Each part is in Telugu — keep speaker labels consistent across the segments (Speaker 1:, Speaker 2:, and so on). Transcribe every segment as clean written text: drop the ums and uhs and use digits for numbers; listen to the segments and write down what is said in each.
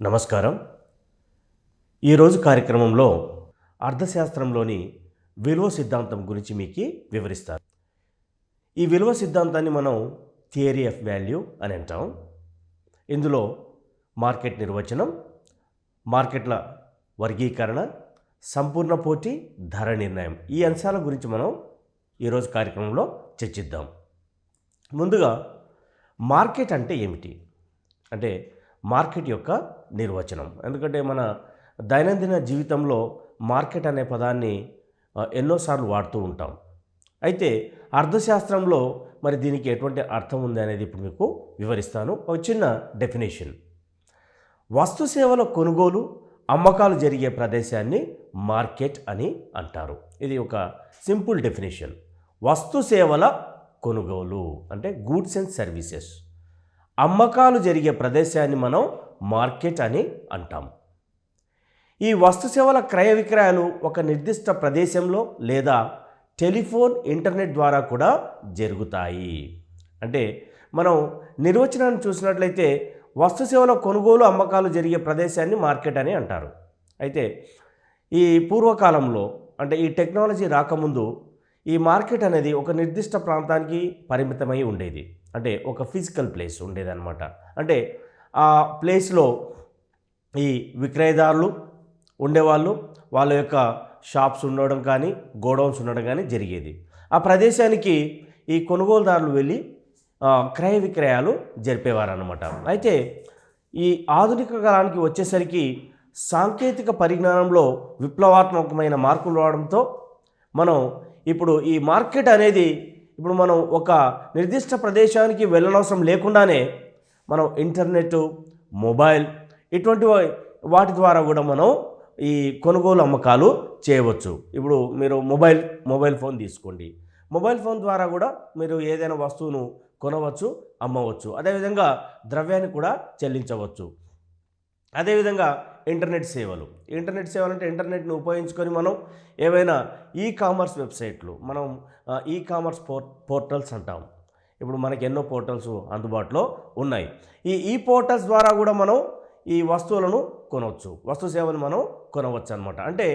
Speaker 1: నమస్కారం. ఈరోజు కార్యక్రమంలో అర్థశాస్త్రంలోని విలువ సిద్ధాంతం గురించి మీకు వివరిస్తాను. ఈ విలువ సిద్ధాంతాన్ని మనం థియరీ ఆఫ్ వాల్యూ అని అంటాం. ఇందులో మార్కెట్ నిర్వచనం, మార్కెట్ల వర్గీకరణ, సంపూర్ణ పోటీ, ధర నిర్ణయం, ఈ అంశాల గురించి మనం ఈరోజు కార్యక్రమంలో చర్చిద్దాం. ముందుగా మార్కెట్ అంటే ఏమిటి అంటే మార్కెట్ యొక్క నిర్వచనం. ఎందుకంటే మన దైనందిన జీవితంలో మార్కెట్ అనే పదాన్ని ఎన్నోసార్లు వాడుతూ ఉంటాం. అయితే అర్థశాస్త్రంలో మరి దీనికి ఎటువంటి అర్థం ఉంది అనేది ఇప్పుడు మీకు వివరిస్తాను. ఒక చిన్న డెఫినేషన్: వస్తు సేవల కొనుగోలు, అమ్మకాలు జరిగే ప్రదేశాన్ని మార్కెట్ అని అంటారు. ఇది ఒక సింపుల్ డెఫినేషన్. వస్తు సేవల కొనుగోలు అంటే గూడ్స్ అండ్ సర్వీసెస్, అమ్మకాలు జరిగే ప్రదేశాన్ని మనం మార్కెట్ అని అంటాం. ఈ వస్తు సేవల క్రయ విక్రయాలు ఒక నిర్దిష్ట ప్రదేశంలో లేదా టెలిఫోన్, ఇంటర్నెట్ ద్వారా కూడా జరుగుతాయి. అంటే మనం నిర్వచనాన్ని చూసినట్లయితే వస్తు సేవల కొనుగోలు, అమ్మకాలు జరిగే ప్రదేశాన్ని మార్కెట్ అని అంటారు. అయితే ఈ పూర్వకాలంలో అంటే ఈ టెక్నాలజీ రాకముందు ఈ మార్కెట్ అనేది ఒక నిర్దిష్ట ప్రాంతానికి పరిమితమై ఉండేది. అంటే ఒక ఫిజికల్ ప్లేస్ ఉండేదన్నమాట. అంటే ఆ ప్లేస్లో ఈ విక్రయదారులు ఉండేవాళ్ళు, వాళ్ళ యొక్క షాప్స్ ఉండడం కానీ, గోడౌన్స్ ఉండడం కానీ జరిగేది. ఆ ప్రదేశానికి ఈ కొనుగోలుదారులు వెళ్ళి క్రయ విక్రయాలు జరిపేవారన్నమాట. అయితే ఈ ఆధునిక కాలానికి వచ్చేసరికి సాంకేతిక పరిజ్ఞానంలో విప్లవాత్మకమైన మార్పులు రావడంతో మనం ఇప్పుడు ఈ మార్కెట్ అనేది ఇప్పుడు మనం ఒక నిర్దిష్ట ప్రదేశానికి వెళ్ళనవసరం లేకుండానే మనం ఇంటర్నెట్, మొబైల్ ఇటువంటి వాటి ద్వారా కూడా మనం ఈ కొనుగోలు అమ్మకాలు చేయవచ్చు. ఇప్పుడు మీరు మొబైల్ ఫోన్ తీసుకోండి. మొబైల్ ఫోన్ ద్వారా కూడా మీరు ఏదైనా వస్తువును కొనవచ్చు, అమ్మవచ్చు. అదేవిధంగా ద్రవ్యాన్ని కూడా చెల్లించవచ్చు. అదేవిధంగా ఇంటర్నెట్ సేవలు అంటే ఇంటర్నెట్ను ఉపయోగించుకొని మనం ఏవైనా ఈ కామర్స్ వెబ్సైట్లు, మనం ఈ కామర్స్ పోర్టల్స్ అంటాం. ఇప్పుడు మనకి ఎన్నో పోర్టల్స్ అందుబాటులో ఉన్నాయి. ఈ పోర్టల్స్ ద్వారా కూడా మనం ఈ వస్తువులను కొనవచ్చు, వస్తు సేవలు మనం కొనవచ్చు అన్నమాట. అంటే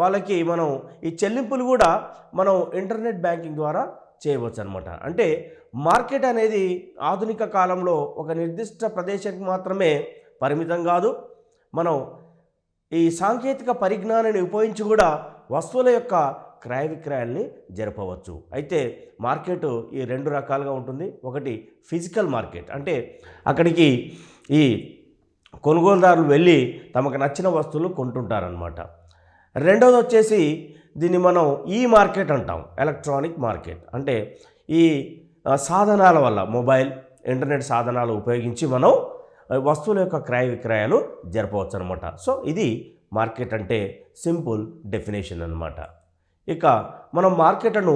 Speaker 1: వాళ్ళకి మనం ఈ చెల్లింపులు కూడా మనం ఇంటర్నెట్ బ్యాంకింగ్ ద్వారా చేయవచ్చు అన్నమాట. అంటే మార్కెట్ అనేది ఆధునిక కాలంలో ఒక నిర్దిష్ట ప్రదేశానికి మాత్రమే పరిమితం కాదు. మనం ఈ సాంకేతిక పరిజ్ఞానాన్ని ఉపయోగించి కూడా వస్తువుల యొక్క క్రయ విక్రయాల్ని జరపవచ్చు. అయితే మార్కెట్ ఈ రెండు రకాలుగా ఉంటుంది. ఒకటి ఫిజికల్ మార్కెట్, అంటే అక్కడికి ఈ కొనుగోలుదారులు వెళ్ళి తమకు నచ్చిన వస్తువులు కొంటుంటారనమాట. రెండవది వచ్చేసి దీన్ని మనం ఈ మార్కెట్ అంటాం, ఎలక్ట్రానిక్ మార్కెట్. అంటే ఈ సాధనాల వల్ల, మొబైల్, ఇంటర్నెట్ సాధనాలు ఉపయోగించి మనం వస్తువుల యొక్క క్రయ విక్రయాలు జరపవచ్చు అనమాట. సో ఇది మార్కెట్ అంటే సింపుల్ డెఫినేషన్ అన్నమాట. ఇక మనం మార్కెట్లను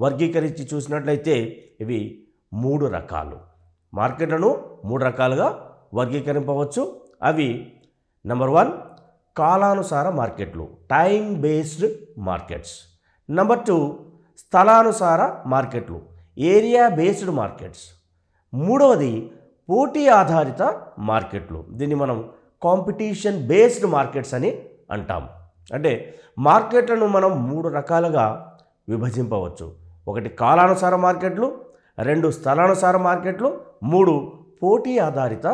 Speaker 1: వర్గీకరించి చూసినట్లయితే ఇవి 3 రకాలు. మార్కెట్లను 3 రకాలుగా వర్గీకరింపవచ్చు. అవి నెంబర్ 1 కాలానుసార మార్కెట్లు, టైం బేస్డ్ మార్కెట్స్. నెంబర్ 2 స్థలానుసార మార్కెట్లు, ఏరియా బేస్డ్ మార్కెట్స్. మూడవది పోటీ ఆధారిత మార్కెట్లు, దీన్ని మనం కాంపిటీషన్ బేస్డ్ మార్కెట్స్ అని అంటాం. అంటే మార్కెట్లను మనం 3 రకాలుగా విభజింపవచ్చు. 1 కాలానుసార మార్కెట్లు, 2 స్థలానుసార మార్కెట్లు, 3 పోటీ ఆధారిత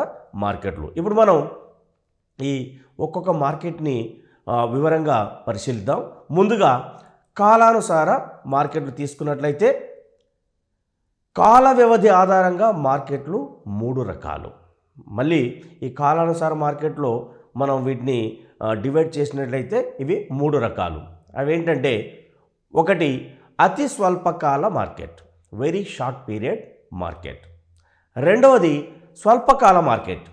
Speaker 1: మార్కెట్లు. ఇప్పుడు మనం ఈ ఒక్కొక్క మార్కెట్ని వివరంగా పరిశీలిద్దాం. ముందుగా కాలానుసార మార్కెట్లు తీసుకున్నట్లయితే కాల వ్యవధి ఆధారంగా మార్కెట్లు 3 రకాలు. మళ్ళీ ఈ కాలానుసార మార్కెట్లో మనం వీటిని డివైడ్ చేసినట్లయితే ఇవి 3 రకాలు. అవేంటంటే 1 అతి స్వల్పకాల market, very short period market. రెండవది స్వల్పకాల మార్కెట్,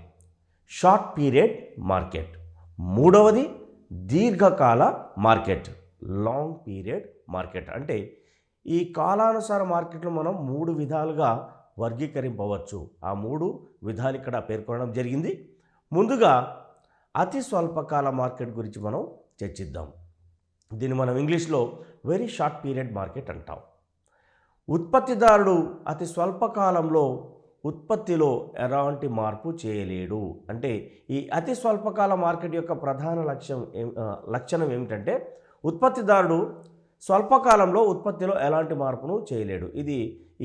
Speaker 1: షార్ట్ పీరియడ్ మార్కెట్. మూడవది దీర్ఘకాల మార్కెట్, లాంగ్ పీరియడ్ మార్కెట్. అంటే ఈ కాలానుసార మార్కెట్లు మనం 3 విధాలుగా వర్గీకరింపవచ్చు. ఆ 3 విధాలు ఇక్కడ పేర్కొనడం జరిగింది. ముందుగా అతి స్వల్పకాల మార్కెట్ గురించి మనం చర్చిద్దాం. దీన్ని మనం ఇంగ్లీష్లో వెరీ షార్ట్ పీరియడ్ మార్కెట్ అంటాం. ఉత్పత్తిదారుడు అతి స్వల్పకాలంలో ఉత్పత్తిలో ఎలాంటి మార్పు చేయలేడు. అంటే ఈ అతి స్వల్పకాల మార్కెట్ యొక్క ప్రధాన లక్షణం ఏమిటంటే ఉత్పత్తిదారుడు స్వల్పకాలంలో ఉత్పత్తిలో ఎలాంటి మార్పును చేయలేడు. ఇది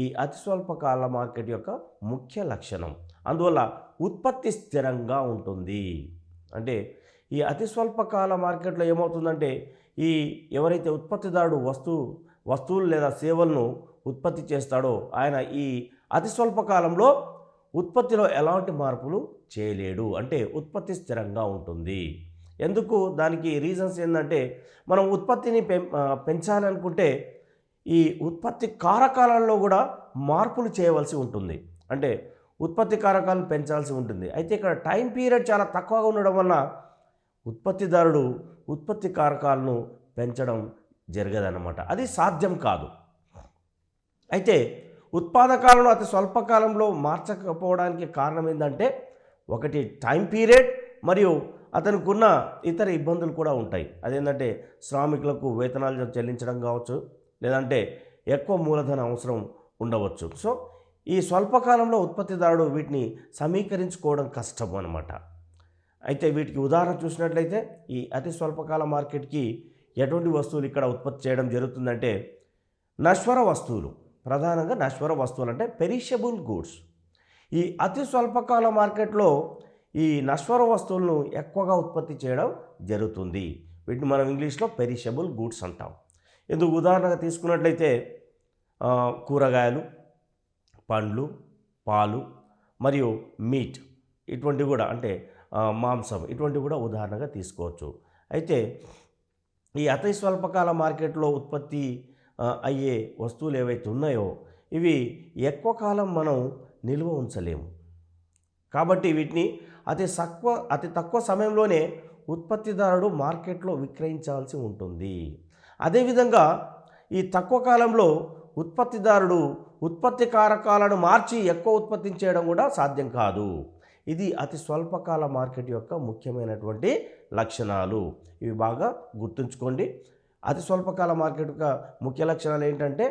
Speaker 1: ఈ అతి స్వల్పకాల మార్కెట్ యొక్క ముఖ్య లక్షణం. అందువల్ల ఉత్పత్తి స్థిరంగా ఉంటుంది. అంటే ఈ అతి స్వల్పకాల మార్కెట్లో ఏమవుతుందంటే ఈ ఎవరైతే ఉత్పత్తిదారుడు వస్తువులు లేదా సేవలను ఉత్పత్తి చేస్తాడో ఆయన ఈ అతి స్వల్పకాలంలో ఉత్పత్తిలో ఎలాంటి మార్పులు చేయలేడు. అంటే ఉత్పత్తి స్థిరంగా ఉంటుంది. ఎందుకు దానికి రీజన్స్ ఏంటంటే మనం ఉత్పత్తిని పెంచాలనుకుంటే ఈ ఉత్పత్తి కారకాలలో కూడా మార్పులు చేయవలసి ఉంటుంది. అంటే ఉత్పత్తి కారకాలను పెంచాల్సి ఉంటుంది. అయితే ఇక్కడ టైం పీరియడ్ చాలా తక్కువగా ఉండడం వల్ల ఉత్పత్తిదారుడు ఉత్పత్తి కారకాలను పెంచడం జరగదన్నమాట. అది సాధ్యం కాదు. అయితే ఉత్పాదకాలను అతి స్వల్పకాలంలో మార్చకపోవడానికి కారణం ఏంటంటే ఒకటి టైం పీరియడ్ మరియు అతనికి ఉన్న ఇతర ఇబ్బందులు కూడా ఉంటాయి. అదేంటంటే శ్రామికులకు వేతనాలు చెల్లించడం కావచ్చు, లేదంటే ఎక్కువ మూలధన అవసరం ఉండవచ్చు. సో ఈ స్వల్పకాలంలో ఉత్పత్తిదారుడు వీటిని సమీకరించుకోవడం కష్టం అన్నమాట. అయితే వీటికి ఉదాహరణ చూసినట్లయితే ఈ అతి స్వల్పకాల మార్కెట్కి ఎటువంటి వస్తువులు ఇక్కడ ఉత్పత్తి చేయడం జరుగుతుందంటే నశ్వర వస్తువులు, ప్రధానంగా నశ్వర వస్తువులు అంటే పెరిషబుల్ గూడ్స్. ఈ అతి స్వల్పకాల మార్కెట్లో ఈ నశ్వర వస్తువులను ఎక్కువగా ఉత్పత్తి చేయడం జరుగుతుంది. వీటిని మనం ఇంగ్లీష్లో పెరిషబుల్ గూడ్స్ అంటాం. ఎందుకు ఉదాహరణగా తీసుకున్నట్లయితే కూరగాయలు, పండ్లు, పాలు మరియు మీట్ ఇటువంటివి కూడా, అంటే మాంసం ఇటువంటివి కూడా ఉదాహరణగా తీసుకోవచ్చు. అయితే ఈ అతి స్వల్పకాల మార్కెట్లో ఉత్పత్తి అయ్యే వస్తువులు ఏవైతే ఉన్నాయో ఇవి ఎక్కువ కాలం మనం నిల్వ ఉంచలేము. కాబట్టి వీటిని అతి తక్కువ సమయంలోనే ఉత్పత్తిదారుడు మార్కెట్లో విక్రయించాల్సి ఉంటుంది. అదేవిధంగా ఈ తక్కువ కాలంలో ఉత్పత్తిదారుడు ఉత్పత్తి కారకాలను మార్చి ఎక్కువ ఉత్పత్తి చేయడం కూడా సాధ్యం కాదు. ఇది అతి స్వల్పకాల మార్కెట్ యొక్క ముఖ్యమైనటువంటి లక్షణాలు. ఇవి బాగా గుర్తుంచుకోండి. అతి స్వల్పకాల మార్కెట్ యొక్క ముఖ్య లక్షణాలు ఏంటంటే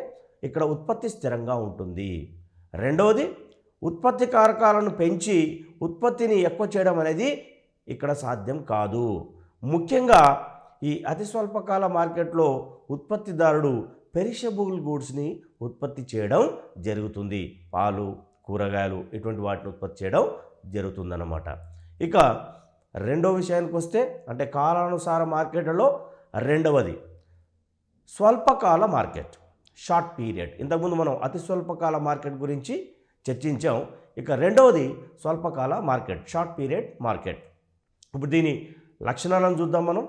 Speaker 1: ఇక్కడ ఉత్పత్తి స్థిరంగా ఉంటుంది. రెండవది, ఉత్పత్తి కారకాలను పెంచి ఉత్పత్తిని ఎక్కువ చేయడం అనేది ఇక్కడ సాధ్యం కాదు. ముఖ్యంగా ఈ అతి స్వల్పకాల మార్కెట్లో ఉత్పత్తిదారుడు పెరిషబుల్ గూడ్స్ని ఉత్పత్తి చేయడం జరుగుతుంది. పాలు, కూరగాయలు ఇటువంటి వాటిని ఉత్పత్తి చేయడం జరుగుతుందన్నమాట. ఇక రెండో విషయానికి వస్తే అంటే కాలానుసార మార్కెట్లలో రెండవది స్వల్పకాల మార్కెట్, షార్ట్ పీరియడ్. ఇంతకుముందు మనం అతి స్వల్పకాల మార్కెట్ గురించి చర్చించాం. ఇక రెండవది స్వల్పకాల మార్కెట్, షార్ట్ పీరియడ్ మార్కెట్. ఇప్పుడు దీని లక్షణాలను చూద్దాం మనం.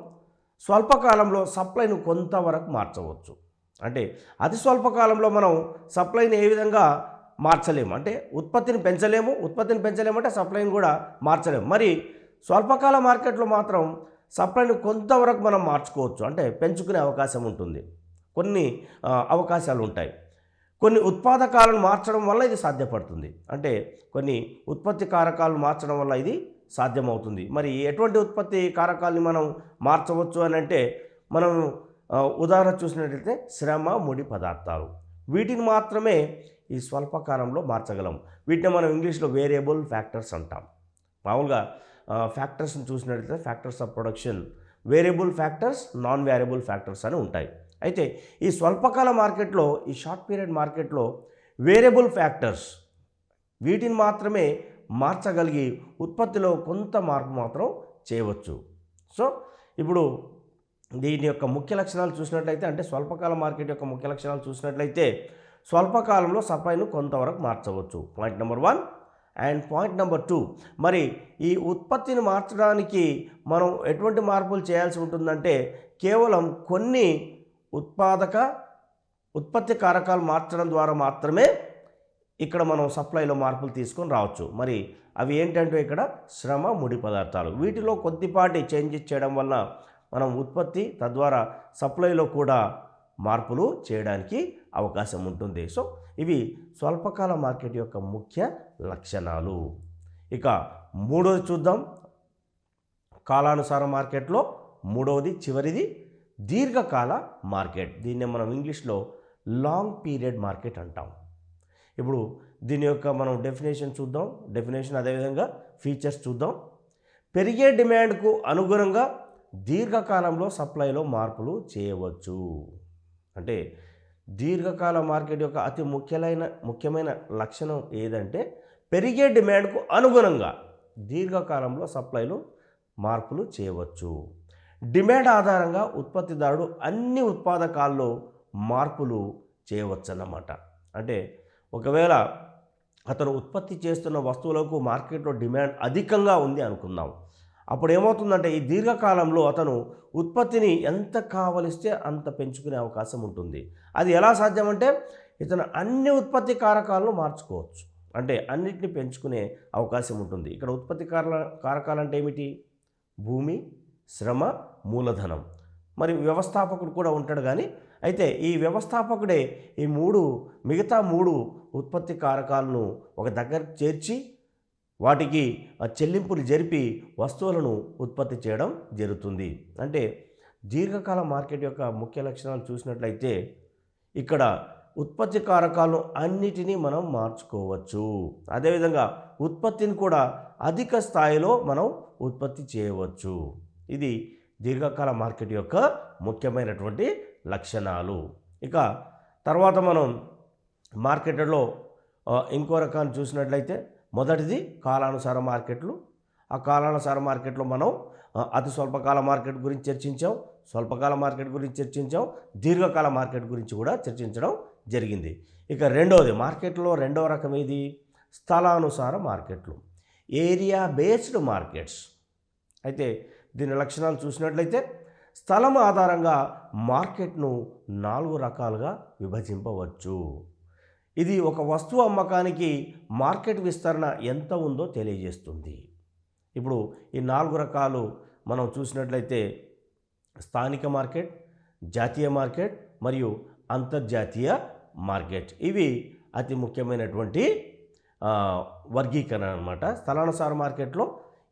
Speaker 1: స్వల్పకాలంలో సప్లైను కొంతవరకు మార్చవచ్చు. అంటే అతి స్వల్పకాలంలో మనం సప్లైని ఏ విధంగా మార్చలేము, అంటే ఉత్పత్తిని పెంచలేము అంటే సప్లైని కూడా మార్చలేము. మరి స్వల్పకాల మార్కెట్లో మాత్రం సప్లైని కొంతవరకు మనం మార్చుకోవచ్చు, అంటే పెంచుకునే అవకాశం ఉంటుంది. కొన్ని అవకాశాలు ఉంటాయి. కొన్ని ఉత్పాదకాలను మార్చడం వల్ల ఇది సాధ్యపడుతుంది. అంటే కొన్ని ఉత్పత్తి కారకాలను మార్చడం వల్ల ఇది సాధ్యమవుతుంది. మరి ఎటువంటి ఉత్పత్తి కారకాలని మనం మార్చవచ్చు అని అంటే మనం ఉదాహరణ చూసినట్లయితే శ్రమ, ముడి పదార్థాలు, వీటిని మాత్రమే ఈ స్వల్పకాలంలో మార్చగలం. వీటిని మనం ఇంగ్లీష్లో వేరియబుల్ ఫ్యాక్టర్స్ అంటాం. మామూలుగా ఫ్యాక్టర్స్ని చూసినట్లయితే factors of production, variable factors, non variable factors అని ఉంటాయి. అయితే ఈ స్వల్పకాల మార్కెట్లో, ఈ షార్ట్ పీరియడ్ మార్కెట్లో వేరియబుల్ ఫ్యాక్టర్స్ వీటిని మాత్రమే మార్చగలిగి ఉత్పత్తిలో కొంత మార్పు మాత్రం చేయవచ్చు. సో ఇప్పుడు దీని యొక్క ముఖ్య లక్షణాలు చూసినట్లయితే, అంటే స్వల్పకాల మార్కెట్ యొక్క ముఖ్య లక్షణాలు చూసినట్లయితే స్వల్పకాలంలో సప్లైను కొంతవరకు మార్చవచ్చు, point number 1. And point number 2, మరి ఈ ఉత్పత్తిని మార్చడానికి మనం ఎటువంటి మార్పులు చేయాల్సి ఉంటుందంటే కేవలం కొన్ని ఉత్పత్తి కారకాలు మార్చడం ద్వారా మాత్రమే ఇక్కడ మనం సప్లైలో మార్పులు తీసుకొని రావచ్చు. మరి అవి ఏంటంటే ఇక్కడ శ్రమ, ముడి పదార్థాలు, వీటిలో కొద్దిపాటి చేంజెస్ చేయడం వల్ల మనం ఉత్పత్తి తద్వారా సప్లైలో కూడా మార్పులు చేయడానికి అవకాశం ఉంటుంది. సో ఇవి స్వల్పకాల మార్కెట్ యొక్క ముఖ్య లక్షణాలు. ఇక మూడవది చూద్దాం. కాలానుసార మార్కెట్లో మూడవది, చివరిది దీర్ఘకాల మార్కెట్. దీన్నే మనం ఇంగ్లీష్లో లాంగ్ పీరియడ్ మార్కెట్ అంటాం. ఇప్పుడు దీని యొక్క మనం డెఫినేషన్ చూద్దాం. డెఫినేషన్ అదేవిధంగా ఫీచర్స్ చూద్దాం. పెరిగే డిమాండ్కు అనుగుణంగా దీర్ఘకాలంలో సప్లైలో మార్పులు చేయవచ్చు. అంటే దీర్ఘకాల మార్కెట్ యొక్క అతి ముఖ్యమైన లక్షణం ఏదంటే పెరిగే డిమాండ్కు అనుగుణంగా దీర్ఘకాలంలో సప్లైలో మార్పులు చేయవచ్చు. డిమాండ్ ఆధారంగా ఉత్పత్తిదారుడు అన్ని ఉత్పాదకాల్లో మార్పులు చేయవచ్చన్నమాట. అంటే ఒకవేళ అతను ఉత్పత్తి చేస్తున్న వస్తువులకు మార్కెట్లో డిమాండ్ అధికంగా ఉంది అనుకుందాం. అప్పుడు ఏమవుతుందంటే ఈ దీర్ఘకాలంలో అతను ఉత్పత్తిని ఎంత కావలిస్తే అంత పెంచుకునే అవకాశం ఉంటుంది. అది ఎలా సాధ్యమంటే ఇతను అన్ని ఉత్పత్తి కారకాలను మార్చుకోవచ్చు. అంటే అన్నిటిని పెంచుకునే అవకాశం ఉంటుంది. ఇక్కడ ఉత్పత్తి కారకాలు అంటే ఏమిటి? భూమి, శ్రమ, మూలధనం. మరి వ్యవస్థాపకుడు కూడా ఉంటాడు. కానీ అయితే ఈ వ్యవస్థాపకుడే ఈ మిగతా మూడు ఉత్పత్తి కారకాలను ఒక దగ్గర చేర్చి వాటికి చెల్లింపులు జరిపి వస్తువులను ఉత్పత్తి చేయడం జరుగుతుంది. అంటే దీర్ఘకాల మార్కెట్ యొక్క ముఖ్య లక్షణాలు చూసినట్లయితే ఇక్కడ ఉత్పత్తి కారకాలను అన్నిటినీ మనం మార్చుకోవచ్చు. అదేవిధంగా ఉత్పత్తిని కూడా అధిక స్థాయిలో మనం ఉత్పత్తి చేయవచ్చు. ఇది దీర్ఘకాల మార్కెట్ యొక్క ముఖ్యమైనటువంటి లక్షణాలు. ఇక తర్వాత మనం మార్కెట్లో ఇంకో రకాన్ని చూసినట్లయితే మొదటిది కాలానుసార మార్కెట్లు. ఆ కాలానుసార మార్కెట్లో మనం అతి స్వల్పకాల మార్కెట్ గురించి చర్చించాం, స్వల్పకాల మార్కెట్ గురించి చర్చించాం, దీర్ఘకాల మార్కెట్ గురించి కూడా చర్చించడం జరిగింది. ఇక మార్కెట్లో రెండవ రకం ఏది? స్థలానుసార మార్కెట్లు, ఏరియా బేస్డ్ మార్కెట్స్. అయితే దీని లక్షణాలు చూసినట్లయితే స్థలం ఆధారంగా మార్కెట్ను 4 రకాలుగా విభజింపవచ్చు. ఇది ఒక వస్తువు అమ్మకానికి మార్కెట్ విస్తరణ ఎంత ఉందో తెలియజేస్తుంది. ఇప్పుడు ఈ 4 రకాలు మనం చూసినట్లయితే స్థానిక మార్కెట్, జాతీయ మార్కెట్ మరియు అంతర్జాతీయ మార్కెట్. ఇవి అతి ముఖ్యమైనటువంటి వర్గీకరణ అన్నమాట. స్థలానుసార మార్కెట్లో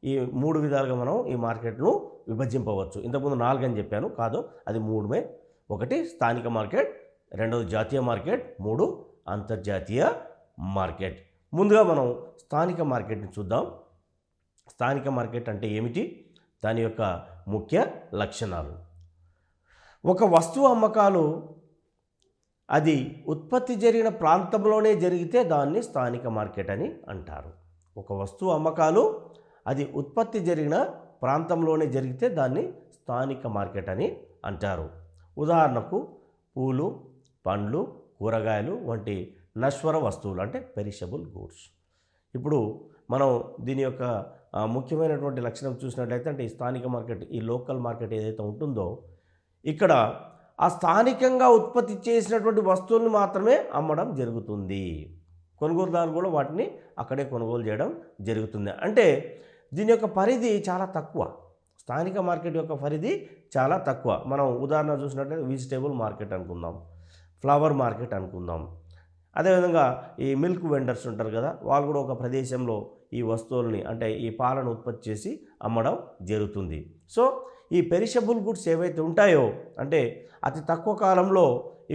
Speaker 1: ఈ 3 విధాలుగా మనం ఈ మార్కెట్ను విభజింపవచ్చు. ఇంతకుముందు 4 అని చెప్పాను, కాదు, అది 3. 1 స్థానిక మార్కెట్, 2 జాతీయ మార్కెట్, 3 అంతర్జాతీయ మార్కెట్. ముందుగా మనం స్థానిక మార్కెట్ని చూద్దాం. స్థానిక మార్కెట్ అంటే ఏమిటి? దాని యొక్క ముఖ్య లక్షణాలు. ఒక వస్తువు అమ్మకాలు అది ఉత్పత్తి జరిగిన ప్రాంతంలోనే జరిగితే దాన్ని స్థానిక మార్కెట్ అని అంటారు. ఒక వస్తువు అమ్మకాలు అది ఉత్పత్తి జరిగిన ప్రాంతంలోనే జరిగితే దాన్ని స్థానిక మార్కెట్ అని అంటారు. ఉదాహరణకు పూలు, పండ్లు, కూరగాయలు వంటి నశ్వర వస్తువులు అంటే పెరిషబుల్ గూడ్స్. ఇప్పుడు మనం దీని యొక్క ముఖ్యమైనటువంటి లక్షణం చూసినట్లయితే అంటే ఈ స్థానిక మార్కెట్, ఈ లోకల్ మార్కెట్ ఏదైతే ఉంటుందో ఇక్కడ ఆ స్థానికంగా ఉత్పత్తి చేసినటువంటి వస్తువులను మాత్రమే అమ్మడం జరుగుతుంది. కొనుగోలుదారులు కూడా వాటిని అక్కడే కొనుగోలు చేయడం జరుగుతుంది. అంటే దీని యొక్క పరిధి చాలా తక్కువ. స్థానిక మార్కెట్ యొక్క పరిధి చాలా తక్కువ. మనం ఉదాహరణ చూసినట్లయితే వెజిటేబుల్ మార్కెట్ అనుకుందాం, ఫ్లవర్ మార్కెట్ అనుకుందాం. అదేవిధంగా ఈ మిల్క్ వెండర్స్ ఉంటారు కదా, వాళ్ళు కూడా ఒక ప్రదేశంలో ఈ వస్తువుల్ని అంటే ఈ పాలను ఉత్పత్తి చేసి అమ్మడం జరుగుతుంది. సో ఈ పెరిషబుల్ గుడ్స్ ఏవైతే ఉంటాయో అంటే అతి తక్కువ కాలంలో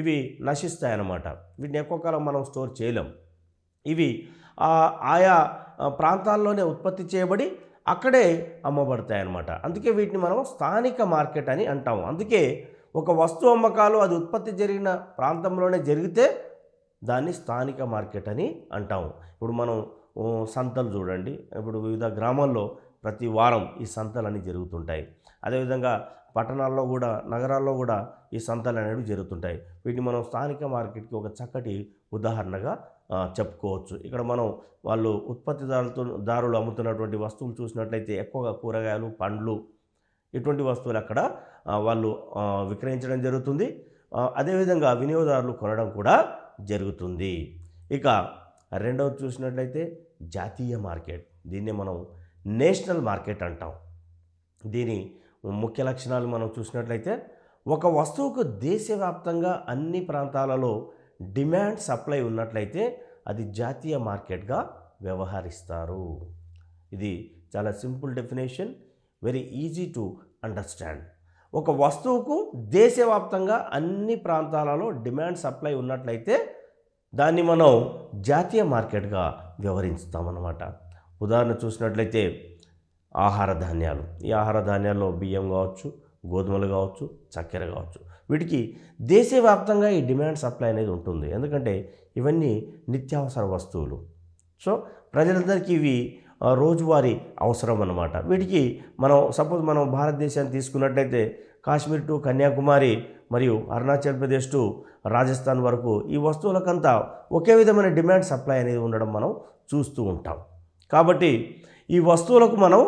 Speaker 1: ఇవి నశిస్తాయన్నమాట. వీటిని ఎక్కువ కాలం మనం స్టోర్ చేయలేం. ఇవి ఆయా ప్రాంతాల్లోనే ఉత్పత్తి చేయబడి అక్కడే అమ్మబడతాయన్నమాట. అందుకే వీటిని మనం స్థానిక మార్కెట్ అని అంటాము. అందుకే ఒక వస్తువు అమ్మకాలు అది ఉత్పత్తి జరిగిన ప్రాంతంలోనే జరిగితే దాన్ని స్థానిక మార్కెట్ అని అంటాము. ఇప్పుడు మనం సంతలు చూడండి. ఇప్పుడు వివిధ గ్రామాల్లో ప్రతి వారం ఈ సంతలు అనేవి జరుగుతుంటాయి. అదేవిధంగా పట్టణాల్లో కూడా, నగరాల్లో కూడా ఈ సంతలు అనేవి జరుగుతుంటాయి. వీటిని మనం స్థానిక మార్కెట్కి ఒక చక్కటి ఉదాహరణగా చెప్పుకోవచ్చు. ఇక్కడ మనం వాళ్ళు ఉత్పత్తిదారులు అమ్ముతున్నటువంటి వస్తువులు చూసినట్లయితే ఎక్కువగా కూరగాయలు, పండ్లు ఇటువంటి వస్తువులు అక్కడ వాళ్ళు విక్రయించడం జరుగుతుంది. అదేవిధంగా వినియోగదారులు కొనడం కూడా జరుగుతుంది. ఇక రెండవది చూసినట్లయితే జాతీయ మార్కెట్. దీన్నే మనం నేషనల్ మార్కెట్ అంటాం. దీని ముఖ్య లక్షణాలు మనం చూసినట్లయితే ఒక వస్తువుకు దేశవ్యాప్తంగా అన్ని ప్రాంతాలలో డిమాండ్ సప్లై ఉన్నట్లయితే అది జాతీయ మార్కెట్గా వ్యవహరిస్తారు. ఇది చాలా simple definition, very easy to understand. ఒక వస్తువుకు దేశవ్యాప్తంగా అన్ని ప్రాంతాలలో డిమాండ్ సప్లై ఉన్నట్లయితే దాన్ని మనం జాతీయ మార్కెట్గా వ్యవహరిస్తామన్నమాట. ఉదాహరణ చూసినట్లయితే ఆహార ధాన్యాలు. ఈ ఆహార ధాన్యాల్లో బియ్యం కావచ్చు, గోధుమలు కావచ్చు, చక్కెర కావచ్చు, వీటికి దేశవ్యాప్తంగా ఈ డిమాండ్ సప్లై అనేది ఉంటుంది. ఎందుకంటే ఇవన్నీ నిత్యావసర వస్తువులు. సో ప్రజలందరికీ ఇవి రోజువారీ అవసరం అన్నమాట. వీటికి మనం భారతదేశాన్ని తీసుకున్నట్లయితే కాశ్మీర్ టు కన్యాకుమారి మరియు అరుణాచల్ ప్రదేశ్ టు రాజస్థాన్ వరకు ఈ వస్తువులకంతా ఒకే విధమైన డిమాండ్ సప్లై అనేది ఉండడం మనం చూస్తూ ఉంటాం. కాబట్టి ఈ వస్తువులకు మనం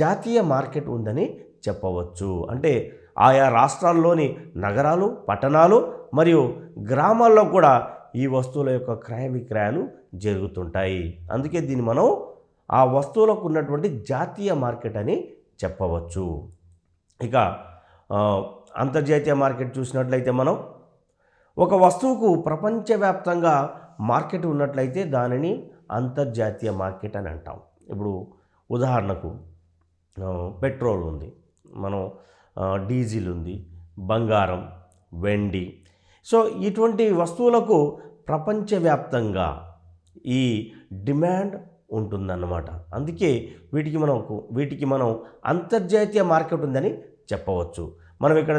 Speaker 1: జాతీయ మార్కెట్ ఉందని చెప్పవచ్చు. అంటే ఆయా రాష్ట్రాల్లోని నగరాలు, పట్టణాలు మరియు గ్రామాల్లో కూడా ఈ వస్తువుల యొక్క క్రయ విక్రయాలు జరుగుతుంటాయి. అందుకే దీన్ని మనం ఆ వస్తువులకు ఉన్నటువంటి జాతీయ మార్కెట్ అని చెప్పవచ్చు. ఇక అంతర్జాతీయ మార్కెట్ చూసినట్లయితే మనం ఒక వస్తువుకు ప్రపంచవ్యాప్తంగా మార్కెట్ ఉన్నట్లయితే దానిని అంతర్జాతీయ మార్కెట్ అని అంటాం. ఇప్పుడు ఉదాహరణకు పెట్రోల్ ఉంది, డీజిల్ ఉంది, బంగారం, వెండి. సో ఇటువంటి వస్తువులకు ప్రపంచవ్యాప్తంగా ఈ డిమాండ్ ఉంటుందన్నమాట. అందుకే వీటికి మనం అంతర్జాతీయ మార్కెట్ ఉందని చెప్పవచ్చు. మనం ఇక్కడ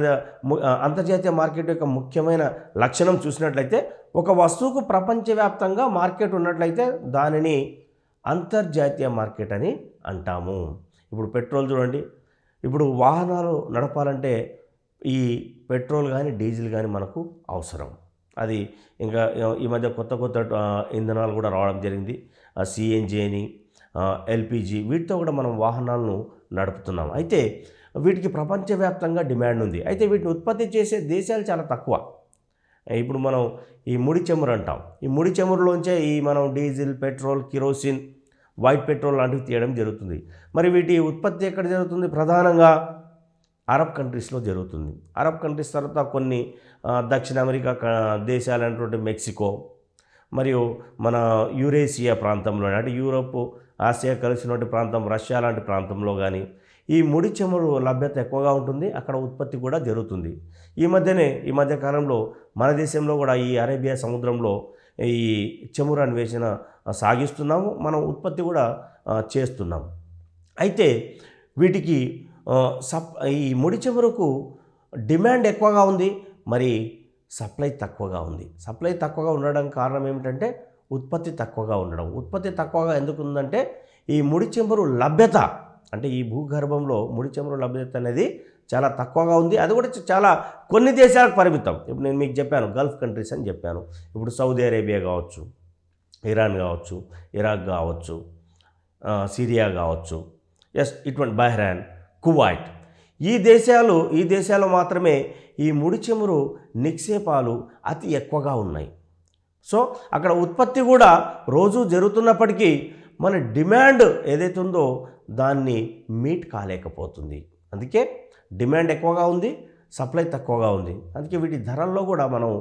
Speaker 1: అంతర్జాతీయ మార్కెట్ యొక్క ముఖ్యమైన లక్షణం చూసినట్లయితే ఒక వస్తువుకు ప్రపంచవ్యాప్తంగా మార్కెట్ ఉన్నట్లయితే దానిని అంతర్జాతీయ మార్కెట్ అని అంటాము. ఇప్పుడు పెట్రోల్ చూడండి, ఇప్పుడు వాహనాలు నడపాలంటే ఈ పెట్రోల్ కానీ డీజిల్ కానీ మనకు అవసరం. అది ఇంకా ఈ మధ్య కొత్త ఇంధనాలు కూడా రావడం జరిగింది. సిఎన్జి అని, ఎల్పిజి, వీటితో కూడా మనం వాహనాలను నడుపుతున్నాం. అయితే వీటికి ప్రపంచవ్యాప్తంగా డిమాండ్ ఉంది. అయితే వీటిని ఉత్పత్తి చేసే దేశాలు చాలా తక్కువ. ఇప్పుడు మనం ఈ ముడి చమురు అంటాం. ఈ ముడి చమురులోంచే మనం diesel, petrol, kerosene, white petrol లాంటివి తీయడం జరుగుతుంది. మరి వీటి ఉత్పత్తి ఎక్కడ జరుగుతుంది? ప్రధానంగా అరబ్ కంట్రీస్లో జరుగుతుంది. అరబ్ కంట్రీస్ తర్వాత కొన్ని దక్షిణ అమెరికా దేశాలైనటువంటి మెక్సికో మరియు మన యూరేషియా ప్రాంతంలో, అంటే యూరోప్, ఆసియా కలిసినటువంటి ప్రాంతం, రష్యా లాంటి ప్రాంతంలో కానీ ఈ ముడి చమురు లభ్యత ఎక్కువగా ఉంటుంది. అక్కడ ఉత్పత్తి కూడా జరుగుతుంది. ఈ మధ్య కాలంలో మన దేశంలో కూడా ఈ అరేబియా సముద్రంలో ఈ చమురు అన్వేషణ సాగిస్తున్నాము, మనం ఉత్పత్తి కూడా చేస్తున్నాం. అయితే వీటికి ఈ ముడి చమురుకు డిమాండ్ ఎక్కువగా ఉంది, మరి సప్లై తక్కువగా ఉంది. సప్లై తక్కువగా ఉండడం కారణం ఏమిటంటే ఉత్పత్తి తక్కువగా ఉండడం. ఉత్పత్తి తక్కువగా ఎందుకు ఉందంటే ఈ ముడి చమురు లభ్యత, అంటే ఈ భూగర్భంలో ముడి చమురు లభ్యత అనేది చాలా తక్కువగా ఉంది. అది కూడా చాలా కొన్ని దేశాలకు పరిమితం. ఇప్పుడు నేను మీకు చెప్పాను గల్ఫ్ కంట్రీస్ అని చెప్పాను. ఇప్పుడు సౌదీ అరేబియా కావచ్చు, ఇరాన్ కావచ్చు, ఇరాక్ కావచ్చు, సిరియా కావచ్చు, ఇటువంటి బహ్రెయిన్, కువైట్, ఈ దేశాలు మాత్రమే ఈ ముడి చమురు నిక్షేపాలు అతి ఎక్కువగా ఉన్నాయి. సో అక్కడ ఉత్పత్తి కూడా రోజు జరుగుతున్నప్పటికీ మన డిమాండ్ ఏదైతే ఉందో దాన్ని మీట్ కాలేకపోతుంది. అందుకే డిమాండ్ ఎక్కువగా ఉంది, సప్లై తక్కువగా ఉంది. అందుకే వీటి ధరల్లో కూడా మనం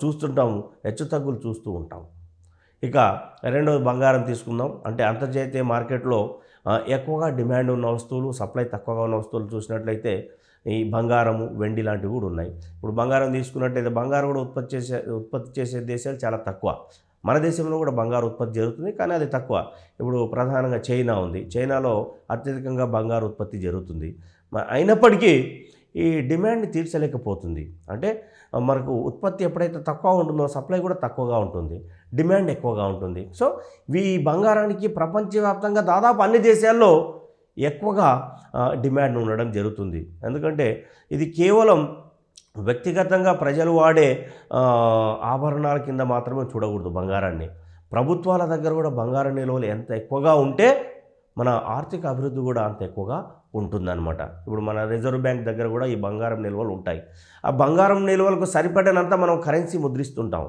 Speaker 1: చూస్తుంటాము, హెచ్చుతగ్గులు చూస్తూ ఉంటాం. ఇక రెండోది బంగారం తీసుకుందాం. అంటే అంతర్జాతీయ మార్కెట్లో ఎక్కువగా డిమాండ్ ఉన్న వస్తువులు, సప్లై తక్కువగా ఉన్న వస్తువులు చూసినట్లయితే ఈ బంగారము, వెండి లాంటివి కూడా ఉన్నాయి. ఇప్పుడు బంగారం తీసుకున్నట్లయితే బంగారం కూడా ఉత్పత్తి చేసే దేశాలు చాలా తక్కువ. మన దేశంలో కూడా బంగారు ఉత్పత్తి జరుగుతుంది, కానీ అది తక్కువ. ఇప్పుడు ప్రధానంగా చైనా ఉంది. చైనాలో అత్యధికంగా బంగారు ఉత్పత్తి జరుగుతుంది. అయినప్పటికీ ఈ డిమాండ్ తీర్చలేకపోతుంది. అంటే మనకు ఉత్పత్తి ఎప్పుడైతే తక్కువ ఉంటుందో సప్లై కూడా తక్కువగా ఉంటుంది, డిమాండ్ ఎక్కువగా ఉంటుంది. సో ఈ బంగారానికి ప్రపంచవ్యాప్తంగా దాదాపు అన్ని దేశాల్లో ఎక్కువగా డిమాండ్ ఉండడం జరుగుతుంది. ఎందుకంటే ఇది కేవలం వ్యక్తిగతంగా ప్రజలు వాడే ఆభరణాల కింద మాత్రమే చూడకూడదు బంగారాన్ని. ప్రభుత్వాల దగ్గర కూడా బంగారం నిల్వలు ఎంత ఎక్కువగా ఉంటే మన ఆర్థిక అభివృద్ధి కూడా అంత ఎక్కువగా ఉంటుందన్నమాట. ఇప్పుడు మన రిజర్వ్ బ్యాంక్ దగ్గర కూడా ఈ బంగారం నిల్వలు ఉంటాయి. ఆ బంగారం నిల్వలకు సరిపడినంత మనం కరెన్సీ ముద్రిస్తుంటాం.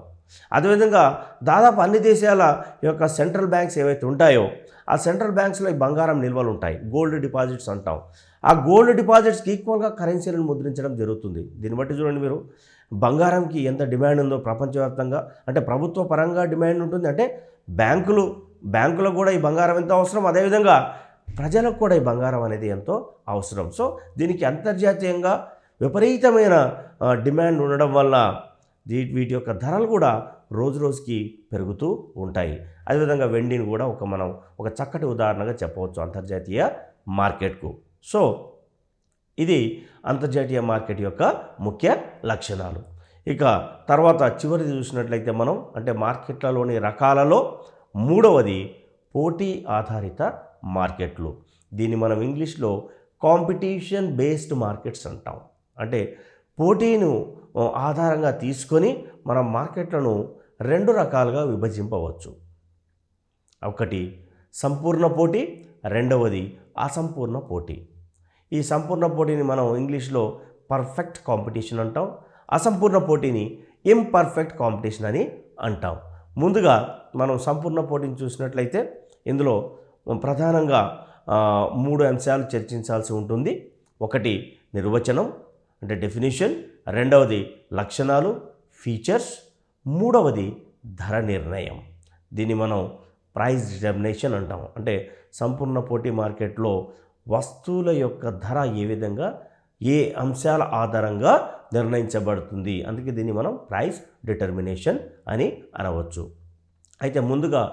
Speaker 1: అదేవిధంగా దాదాపు అన్ని దేశాల యొక్క సెంట్రల్ బ్యాంక్స్ ఏవైతే ఉంటాయో ఆ సెంట్రల్ బ్యాంక్స్లో ఈ బంగారం నిల్వలు ఉంటాయి, గోల్డ్ డిపాజిట్స్ అంటాం. ఆ గోల్డ్ డిపాజిట్స్కి ఈక్వల్గా కరెన్సీలను ముద్రించడం జరుగుతుంది. దీన్ని బట్టి చూడండి మీరు, బంగారంకి ఎంత డిమాండ్ ఉందో ప్రపంచవ్యాప్తంగా. అంటే ప్రభుత్వ పరంగా డిమాండ్ ఉంటుంది, అంటే బ్యాంకులకు కూడా ఈ బంగారం ఎంత అవసరం, అదేవిధంగా ప్రజలకు కూడా ఈ బంగారం అనేది ఎంతో అవసరం. సో దీనికి అంతర్జాతీయంగా విపరీతమైన డిమాండ్ ఉండడం వల్ల వీటి యొక్క ధరలు కూడా రోజు రోజుకి పెరుగుతూ ఉంటాయి. అదేవిధంగా వెండిని కూడా మనం ఒక చక్కటి ఉదాహరణగా చెప్పవచ్చు అంతర్జాతీయ మార్కెట్కు. సో ఇది అంతర్జాతీయ మార్కెట్ యొక్క ముఖ్య లక్షణాలు. ఇక తర్వాత చివరిది చూసినట్లయితే మనం అంటే మార్కెట్లలోని రకాలలో మూడవది పోటీ ఆధారిత మార్కెట్లు. దీన్ని మనం ఇంగ్లీష్లో కాంపిటీషన్ బేస్డ్ మార్కెట్స్ అంటాం. అంటే పోటీను ఆధారంగా తీసుకొని మనం మార్కెట్లను రెండు రకాలుగా విభజింపవచ్చు. ఒకటి సంపూర్ణ పోటీ, రెండవది అసంపూర్ణ పోటీ. ఈ సంపూర్ణ పోటీని మనం ఇంగ్లీష్లో పర్ఫెక్ట్ కాంపిటీషన్ అంటాం, అసంపూర్ణ పోటీని ఇంపర్ఫెక్ట్ కాంపిటీషన్ అని అంటాం. ముందుగా మనం సంపూర్ణ పోటీని చూసినట్లయితే ఇందులో ప్రధానంగా 3 అంశాలు చర్చించాల్సి ఉంటుంది. ఒకటి నిర్వచనం అంటే డెఫినిషన్, రెండవది లక్షణాలు ఫీచర్స్, మూడవది ధర నిర్ణయం. దీన్ని మనం ప్రైస్ డిటర్మినేషన్ అంటాం. అంటే సంపూర్ణ పోటీ మార్కెట్లో వస్తువుల యొక్క ధర ఏ విధంగా ఏ అంశాల ఆధారంగా నిర్ణయించబడుతుంది, అందుకే దీన్ని మనం ప్రైస్ డిటర్మినేషన్ అని అనవచ్చు. అయితే ముందుగా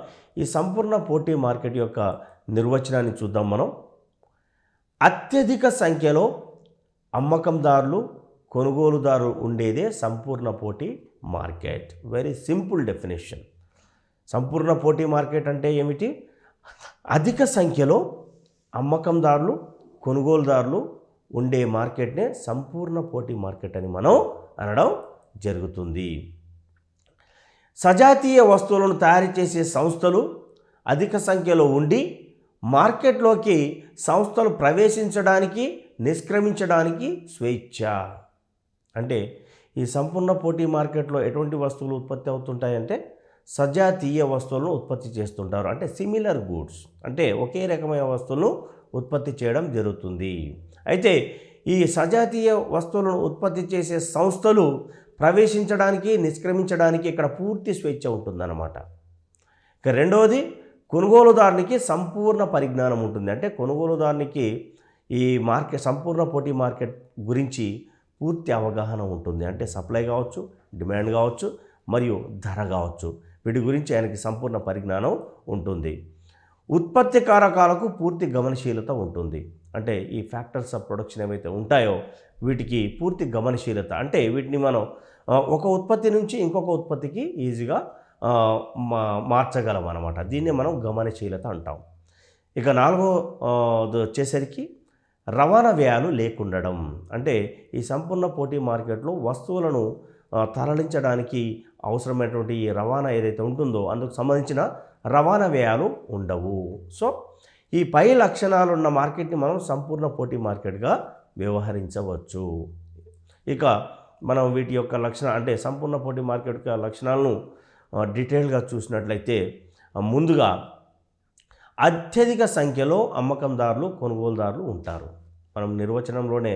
Speaker 1: ఈ సంపూర్ణ పోటీ మార్కెట్ యొక్క నిర్వచనాన్ని చూద్దాం మనం. అత్యధిక సంఖ్యలో అమ్మకందారులు కొనుగోలుదారులు ఉండేదే సంపూర్ణ పోటీ మార్కెట్. Very simple definition. సంపూర్ణ పోటీ మార్కెట్ అంటే ఏమిటి? అధిక సంఖ్యలో అమ్మకందారులు కొనుగోలుదారులు ఉండే మార్కెట్నే సంపూర్ణ పోటీ మార్కెట్ అని మనం అనడం జరుగుతుంది. సజాతీయ వస్తువులను తయారు చేసే సంస్థలు అధిక సంఖ్యలో ఉండి మార్కెట్లోకి సంస్థలు ప్రవేశించడానికి నిష్క్రమించడానికి స్వేచ్ఛ. అంటే ఈ సంపూర్ణ పోటీ మార్కెట్లో ఎటువంటి వస్తువులు ఉత్పత్తి అవుతుంటాయంటే సజాతీయ వస్తువులను ఉత్పత్తి చేస్తుంటారు. అంటే సిమిలర్ గూడ్స్, అంటే ఒకే రకమైన వస్తువులను ఉత్పత్తి చేయడం జరుగుతుంది. అయితే ఈ సజాతీయ వస్తువులను ఉత్పత్తి చేసే సంస్థలు ప్రవేశించడానికి నిష్క్రమించడానికి ఇక్కడ పూర్తి స్వేచ్ఛ ఉంటుందన్నమాట. ఇక రెండవది కొనుగోలుదారునికి సంపూర్ణ పరిజ్ఞానం ఉంటుంది. అంటే కొనుగోలుదారునికి ఈ సంపూర్ణ పోటీ మార్కెట్ గురించి పూర్తి అవగాహన ఉంటుంది. అంటే సప్లై కావచ్చు, డిమాండ్ కావచ్చు, మరియు ధర కావచ్చు, వీటి గురించి ఆయనకి సంపూర్ణ పరిజ్ఞానం ఉంటుంది. ఉత్పత్తి కారకాలకు పూర్తి గమనశీలత ఉంటుంది. అంటే ఈ ఫ్యాక్టర్స్ ఆఫ్ ప్రొడక్షన్ ఏవైతే ఉంటాయో వీటికి పూర్తి గమనశీలత, అంటే వీటిని మనం ఒక ఉత్పత్తి నుంచి ఇంకొక ఉత్పత్తికి ఈజీగా మార్చగలం అన్నమాట. దీన్నే మనం గమనశీలత అంటాం. ఇక నాలుగోది వచ్చేసరికి రవాణా వ్యయాలు లేకుండడం. అంటే ఈ సంపూర్ణ పోటీ మార్కెట్లో వస్తువులను తరలించడానికి అవసరమైనటువంటి ఈ రవాణా ఏదైతే ఉంటుందో అందుకు సంబంధించిన రవాణా వ్యయాలు ఉండవు. సో ఈ పై లక్షణాలున్న మార్కెట్ని మనం సంపూర్ణ పోటీ మార్కెట్గా వ్యవహరించవచ్చు. ఇక మనం వీటి యొక్క అంటే సంపూర్ణ పోటీ మార్కెట్ యొక్క లక్షణాలను డీటెయిల్గా చూసినట్లయితే ముందుగా అత్యధిక సంఖ్యలో అమ్మకందారులు కొనుగోలుదారులు ఉంటారు. మనం నిర్వచనంలోనే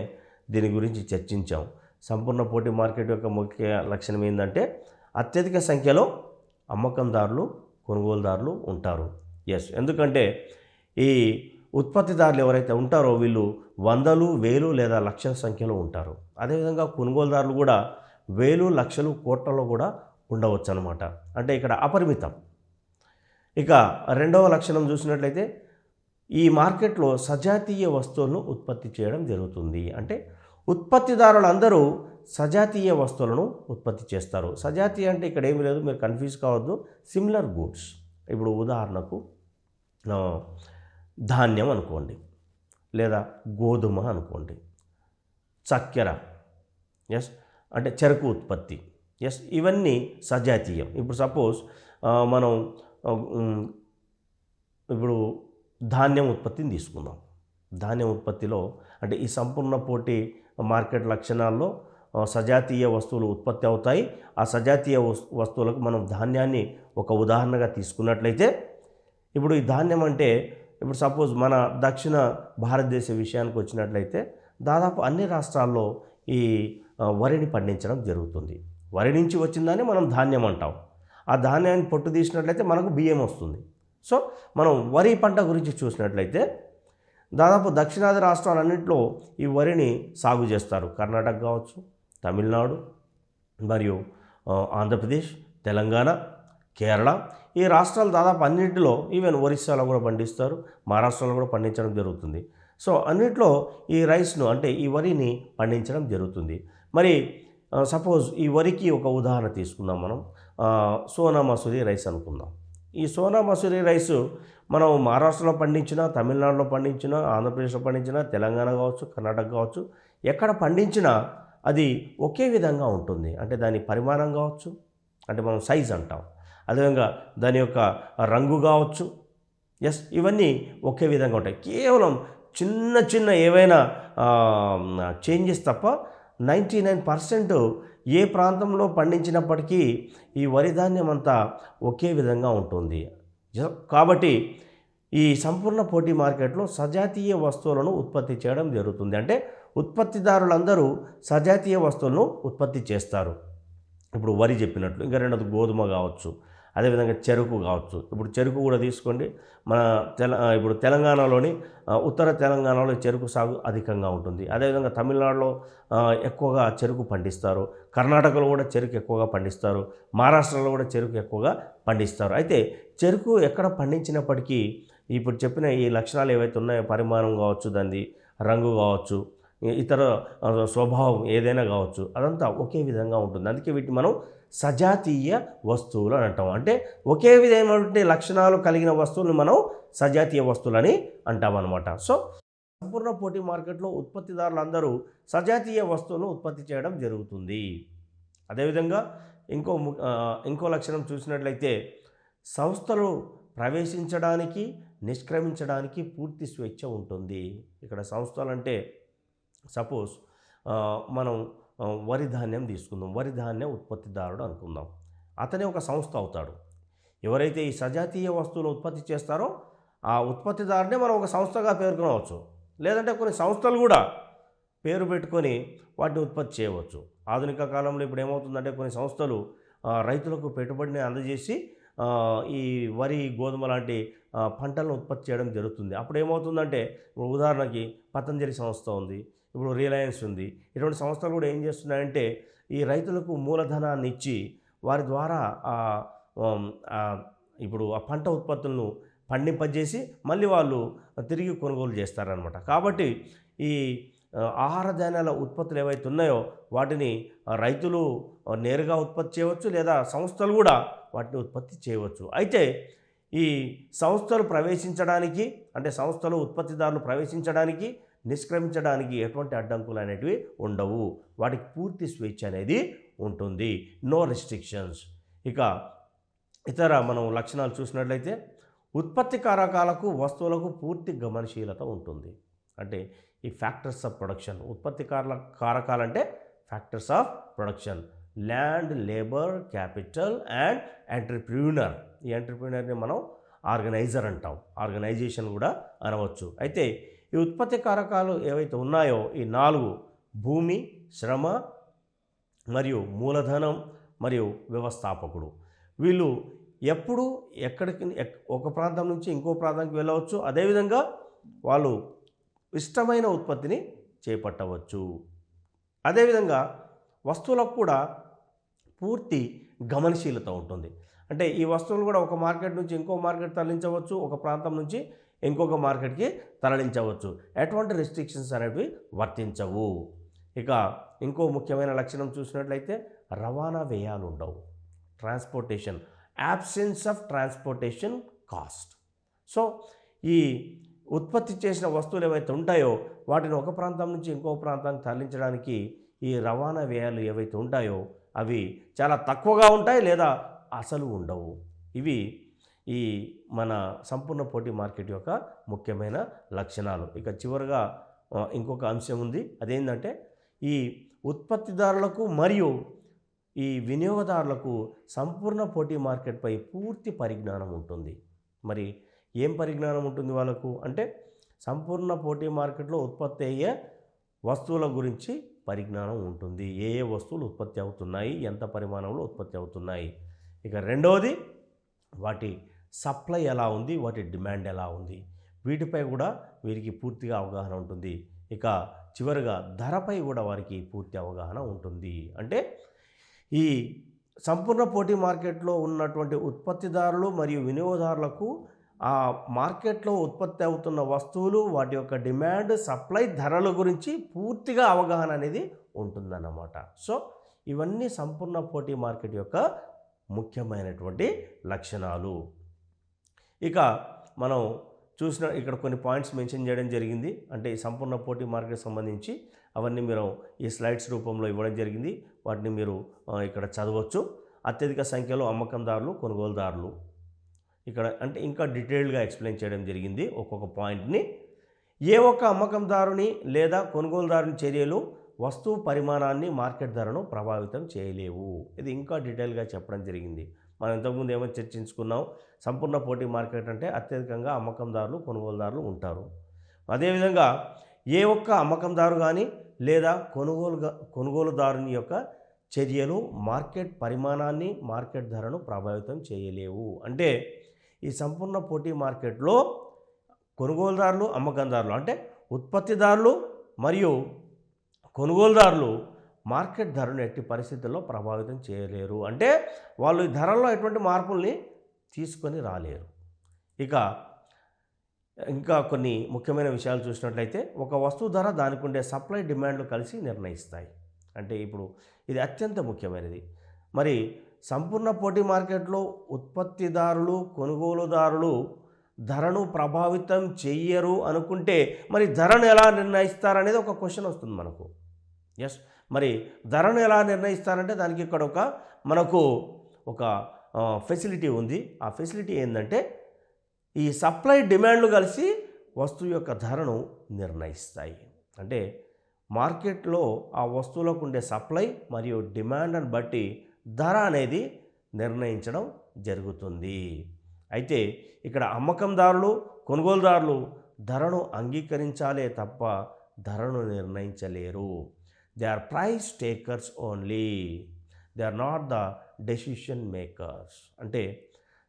Speaker 1: దీని గురించి చర్చించాం. సంపూర్ణ పోటీ మార్కెట్ యొక్క ముఖ్య లక్షణం ఏంటంటే అత్యధిక సంఖ్యలో అమ్మకందారులు కొనుగోలుదారులు ఉంటారు. ఎందుకంటే ఈ ఉత్పత్తిదారులు ఎవరైతే ఉంటారో వీళ్ళు వందలు, వేలు లేదా లక్షల సంఖ్యలో ఉంటారు. అదేవిధంగా కొనుగోలుదారులు కూడా వేలు, లక్షలు, కోట్లలో కూడా ఉండవచ్చు అన్నమాట. అంటే ఇక్కడ అపరిమితం. ఇక రెండవ లక్షణం చూసినట్లయితే ఈ మార్కెట్లో సజాతీయ వస్తువులను ఉత్పత్తి చేయడం జరుగుతుంది. అంటే ఉత్పత్తిదారులందరూ సజాతీయ వస్తువులను ఉత్పత్తి చేస్తారు. సజాతీయ అంటే ఇక్కడ ఏమీ లేదు, మీరు కన్ఫ్యూజ్ కావద్దు. Similar goods. ఇప్పుడు ఉదాహరణకు ధాన్యం అనుకోండి, లేదా గోధుమ అనుకోండి, చక్కెర, అంటే చెరకు ఉత్పత్తి, ఇవన్నీ సజాతీయం. ఇప్పుడు సపోజ్ మనం ఇప్పుడు ధాన్యం ఉత్పత్తిని తీసుకుందాం. ధాన్యం ఉత్పత్తిలో అంటే ఈ సంపూర్ణ పోటీ మార్కెట్ లక్షణాల్లో సజాతీయ వస్తువులు ఉత్పత్తి అవుతాయి. ఆ సజాతీయ వస్తువులకు మనం ధాన్యాన్ని ఒక ఉదాహరణగా తీసుకున్నట్లయితే ఇప్పుడు ఈ ధాన్యం అంటే ఇప్పుడు సపోజ్ మన దక్షిణ భారతదేశ విషయానికి వచ్చినట్లయితే దాదాపు అన్ని రాష్ట్రాల్లో ఈ వరిని పండించడం జరుగుతుంది. వరి నుంచి వచ్చిందని మనం ధాన్యం అంటాం. ఆ ధాన్యాన్ని పొట్టు తీసినట్లయితే మనకు బియ్యం వస్తుంది. సో మనం వరి పంట గురించి చూసినట్లయితే దాదాపు దక్షిణాది రాష్ట్రాలన్నింటిలో ఈ వరిని సాగు చేస్తారు. కర్ణాటక కావచ్చు, తమిళనాడు మరియు ఆంధ్రప్రదేశ్, తెలంగాణ, కేరళ ఈ రాష్ట్రాలు దాదాపు అన్నింటిలో, ఈవెన్ ఒరిస్సాలో కూడా పండిస్తారు, మహారాష్ట్రలో కూడా పండించడం జరుగుతుంది. సో అన్నిట్లో ఈ రైస్ను అంటే ఈ వరిని పండించడం జరుగుతుంది. మరి సపోజ్ ఈ వరికి ఒక ఉదాహరణ తీసుకుందాం మనం. సోనా మసూరి రైస్ అనుకుందాం. ఈ సోనా మసూరి రైసు మనం మహారాష్ట్రలో పండించినా, తమిళనాడులో పండించినా, ఆంధ్రప్రదేశ్లో పండించినా, తెలంగాణ కావచ్చు, కర్ణాటక కావచ్చు, ఎక్కడ పండించినా అది ఒకే విధంగా ఉంటుంది. అంటే దాని పరిమాణం కావచ్చు, అంటే మనం సైజ్ అంటాం, అదేవిధంగా దాని యొక్క రంగు కావచ్చు, ఇవన్నీ ఒకే విధంగా ఉంటాయి. కేవలం చిన్న చిన్న ఏవైనా చేంజెస్ తప్ప 99% ఏ ప్రాంతంలో పండించినప్పటికీ ఈ వరి ధాన్యం అంతా ఒకే విధంగా ఉంటుంది. కాబట్టి ఈ సంపూర్ణ పోటీ మార్కెట్లో సజాతీయ వస్తువులను ఉత్పత్తి చేయడం జరుగుతుంది. అంటే ఉత్పత్తిదారులందరూ సజాతీయ వస్తువులను ఉత్పత్తి చేస్తారు. ఇప్పుడు వరి చెప్పినట్లు, ఇంకా రెండోది గోధుమ కావచ్చు, అదేవిధంగా చెరుకు కావచ్చు. ఇప్పుడు చెరుకు కూడా తీసుకోండి. మన ఇప్పుడు తెలంగాణలోని ఉత్తర తెలంగాణలో చెరుకు సాగు అధికంగా ఉంటుంది. అదేవిధంగా తమిళనాడులో ఎక్కువగా చెరుకు పండిస్తారు, కర్ణాటకలో కూడా చెరుకు ఎక్కువగా పండిస్తారు, మహారాష్ట్రలో కూడా చెరుకు ఎక్కువగా పండిస్తారు. అయితే చెరుకు ఎక్కడ పండించినప్పటికీ ఇప్పుడు చెప్పిన ఈ లక్షణాలు ఏవైతే ఉన్నాయో, పరిమాణం కావచ్చు, దాని రంగు కావచ్చు, ఇతర స్వభావం ఏదైనా కావచ్చు, అదంతా ఒకే విధంగా ఉంటుంది. అందుకే వీటిని మనం సజాతీయ వస్తువులు అని అంటాం. అంటే ఒకే విధమైనటువంటి లక్షణాలు కలిగిన వస్తువులను మనం సజాతీయ వస్తువులని అంటామన్నమాట. సో సంపూర్ణ పోటీ మార్కెట్లో ఉత్పత్తిదారులు అందరూ సజాతీయ వస్తువులను ఉత్పత్తి చేయడం జరుగుతుంది. అదేవిధంగా ఇంకో లక్షణం చూసినట్లయితే, సంస్థలు ప్రవేశించడానికి, నిష్క్రమించడానికి పూర్తి స్వేచ్ఛ ఉంటుంది. ఇక్కడ సంస్థలు అంటే సపోజ్ మనం వరి ధాన్యం తీసుకుందాం. వరి ధాన్యం ఉత్పత్తిదారుడు అనుకుందాం. అతనే ఒక సంస్థ అవుతాడు. ఎవరైతే ఈ సజాతీయ వస్తువులు ఉత్పత్తి చేస్తారో ఆ ఉత్పత్తిదారునే మనం ఒక సంస్థగా పేర్కొనవచ్చు. లేదంటే కొన్ని సంస్థలు కూడా పేరు పెట్టుకొని వాటిని ఉత్పత్తి చేయవచ్చు. ఆధునిక కాలంలో ఇప్పుడు ఏమవుతుందంటే, కొన్ని సంస్థలు రైతులకు పెట్టుబడిని అందజేసి ఈ వరి, గోధుమ లాంటి పంటలను ఉత్పత్తి చేయడం జరుగుతుంది. అప్పుడు ఏమవుతుందంటే, ఉదాహరణకి పతంజలి సంస్థ ఉంది, ఇప్పుడు రిలయన్స్ ఉంది. ఇటువంటి సంస్థలు కూడా ఏం చేస్తున్నాయంటే, ఈ రైతులకు మూలధనాన్ని ఇచ్చి వారి ద్వారా ఇప్పుడు ఆ పంట ఉత్పత్తులను పండింపజేసి మళ్ళీ వాళ్ళు తిరిగి కొనుగోలు చేస్తారనమాట. కాబట్టి ఈ ఆహార ధాన్యాల ఉత్పత్తులు ఏవైతే ఉన్నాయో వాటిని రైతులు నేరుగా ఉత్పత్తి చేయవచ్చు, లేదా సంస్థలు కూడా వాటిని ఉత్పత్తి చేయవచ్చు. అయితే ఈ సంస్థలు ప్రవేశించడానికి, అంటే సంస్థలు ఉత్పత్తిదారులు ప్రవేశించడానికి, నిష్క్రమించడానికి ఎటువంటి అడ్డంకులు అనేటివి ఉండవు. వాటికి పూర్తి స్వేచ్ఛ అనేది ఉంటుంది. No restrictions. ఇక ఇతర మనం లక్షణాలు చూసినట్లయితే, ఉత్పత్తి కారకాలకు, వస్తువులకు పూర్తి గమనశీలత ఉంటుంది. అంటే ఈ ఫ్యాక్టర్స్ ఆఫ్ ప్రొడక్షన్, ఉత్పత్తి కారకాలంటే factors of production, land, labour, capital and entrepreneur. ఈ ఎంటర్ప్రీనర్ని మనం ఆర్గనైజర్ అంటాం, ఆర్గనైజేషన్ కూడా అనవచ్చు. అయితే ఈ ఉత్పత్తి కారకాలు ఏవైతే ఉన్నాయో, ఈ 4 భూమి, శ్రమ మరియు మూలధనం మరియు వ్యవస్థాపకుడు, వీళ్ళు ఎప్పుడు ఎక్కడికి ఒక ప్రాంతం నుంచి ఇంకో ప్రాంతానికి వెళ్ళవచ్చు. అదేవిధంగా వాళ్ళు ఇష్టమైన ఉత్పత్తిని చేపట్టవచ్చు. అదేవిధంగా వస్తువులకు కూడా పూర్తి గమనశీలత ఉంటుంది. అంటే ఈ వస్తువులు కూడా ఒక మార్కెట్ నుంచి ఇంకో మార్కెట్ తరలించవచ్చు, ఒక ప్రాంతం నుంచి ఇంకొక మార్కెట్కి తరలించవచ్చు. ఎటువంటి రెస్ట్రిక్షన్స్ అనేవి వర్తించవు. ఇక ఇంకో ముఖ్యమైన లక్షణం చూసినట్లయితే, రవాణా వ్యయాలు ఉండవు. Transportation, absence of transportation cost. So ఈ ఉత్పత్తి చేసిన వస్తువులు ఏవైతే ఉంటాయో వాటిని ఒక ప్రాంతం నుంచి ఇంకో ప్రాంతానికి తరలించడానికి ఈ రవాణా వ్యయాలు ఏవైతే ఉంటాయో అవి చాలా తక్కువగా ఉంటాయి, లేదా అసలు ఉండవు. ఇవి ఈ మన సంపూర్ణ పోటీ మార్కెట్ యొక్క ముఖ్యమైన లక్షణాలు. ఇక చివరిగా ఇంకొక అంశం ఉంది. అదేంటంటే, ఈ ఉత్పత్తిదారులకు మరియు ఈ వినియోగదారులకు సంపూర్ణ పోటీ మార్కెట్పై పూర్తి పరిజ్ఞానం ఉంటుంది. మరి ఏం పరిజ్ఞానం ఉంటుంది వాళ్ళకు అంటే, సంపూర్ణ పోటీ మార్కెట్లో ఉత్పత్తి అయ్యే వస్తువుల గురించి పరిజ్ఞానం ఉంటుంది. ఏ ఏ వస్తువులు ఉత్పత్తి అవుతున్నాయి, ఎంత పరిమాణంలో ఉత్పత్తి అవుతున్నాయి. ఇక రెండవది, వాటి సప్లై ఎలా ఉంది, వాటి డిమాండ్ ఎలా ఉంది, వీటిపై కూడా వీరికి పూర్తిగా అవగాహన ఉంటుంది. ఇక చివరిగా ధరపై కూడా వారికి పూర్తి అవగాహన ఉంటుంది. అంటే ఈ సంపూర్ణ పోటీ మార్కెట్లో ఉన్నటువంటి ఉత్పత్తిదారులు మరియు వినియోగదారులకు ఆ మార్కెట్లో ఉత్పత్తి అవుతున్న వస్తువులు, వాటి యొక్క డిమాండ్, సప్లై, ధరల గురించి పూర్తిగా అవగాహన అనేది ఉంటుందన్నమాట. సో ఇవన్నీ సంపూర్ణ పోటీ మార్కెట్ యొక్క ముఖ్యమైనటువంటి లక్షణాలు. ఇక మనం చూసిన ఇక్కడ కొన్ని పాయింట్స్ మెన్షన్ చేయడం జరిగింది. అంటే ఈ సంపూర్ణ పోటీ మార్కెట్ సంబంధించి అవన్నీ మీరు ఈ స్లైడ్స్ రూపంలో ఇవ్వడం జరిగింది. వాటిని మీరు ఇక్కడ చదవచ్చు. అత్యధిక సంఖ్యలో అమ్మకందారులు, కొనుగోలుదారులు ఇక్కడ అంటే ఇంకా డీటెయిల్డ్గా ఎక్స్ప్లెయిన్ చేయడం జరిగింది ఒక్కొక్క పాయింట్ని. ఏ ఒక్క అమ్మకందారుని లేదా కొనుగోలుదారుని చర్యలు వస్తువు పరిమాణాన్ని, మార్కెట్ ధరను ప్రభావితం చేయలేవు. ఇది ఇంకా డీటెయిల్గా చెప్పడం జరిగింది. మనం ఇంతకుముందు ఏమో చర్చించుకున్నాం, సంపూర్ణ పోటీ మార్కెట్ అంటే అత్యధికంగా అమ్మకందారులు, కొనుగోలుదారులు ఉంటారు. అదేవిధంగా ఏ ఒక్క అమ్మకందారు కానీ లేదా కొనుగోలుదారుని యొక్క చర్యలు మార్కెట్ పరిమాణాన్ని, మార్కెట్ ధరను ప్రభావితం చేయలేవు. అంటే ఈ సంపూర్ణ పోటీ మార్కెట్లో కొనుగోలుదారులు, అమ్మకందారులు అంటే ఉత్పత్తిదారులు మరియు కొనుగోలుదారులు మార్కెట్ ధరను ఎట్టి పరిస్థితుల్లో ప్రభావితం చేయలేరు. అంటే వాళ్ళు ఈ ధరల్లో ఎటువంటి మార్పుల్ని తీసుకొని రాలేరు. ఇక ఇంకా కొన్ని ముఖ్యమైన విషయాలు చూసినట్లయితే ఒక వస్తువు ధర దానికి ఉండే సప్లై, డిమాండ్లు కలిసి నిర్ణయిస్తాయి. అంటే ఇప్పుడు ఇది అత్యంత ముఖ్యమైనది. మరి సంపూర్ణ పోటీ మార్కెట్లో ఉత్పత్తిదారులు, కొనుగోలుదారులు ధరను ప్రభావితం చెయ్యరు అనుకుంటే మరి ధరను ఎలా నిర్ణయిస్తారనేది ఒక క్వశ్చన్ వస్తుంది మనకు. ఎస్, మరి ధరను ఎలా నిర్ణయిస్తారంటే దానికి ఇక్కడ మనకు ఒక ఫెసిలిటీ ఉంది. ఆ ఫెసిలిటీ ఏంటంటే ఈ సప్లై, డిమాండ్లు కలిసి వస్తువు యొక్క ధరను నిర్ణయిస్తాయి. అంటే మార్కెట్లో ఆ వస్తువులకు ఉండే సప్లై మరియు డిమాండ్ని బట్టి ధర అనేది నిర్ణయించడం జరుగుతుంది. అయితే ఇక్కడ అమ్మకందారులు, కొనుగోలుదారులు ధరను అంగీకరించాలే తప్ప ధరను నిర్ణయించలేరు. They are price takers only, they are not the decision makers. అంటే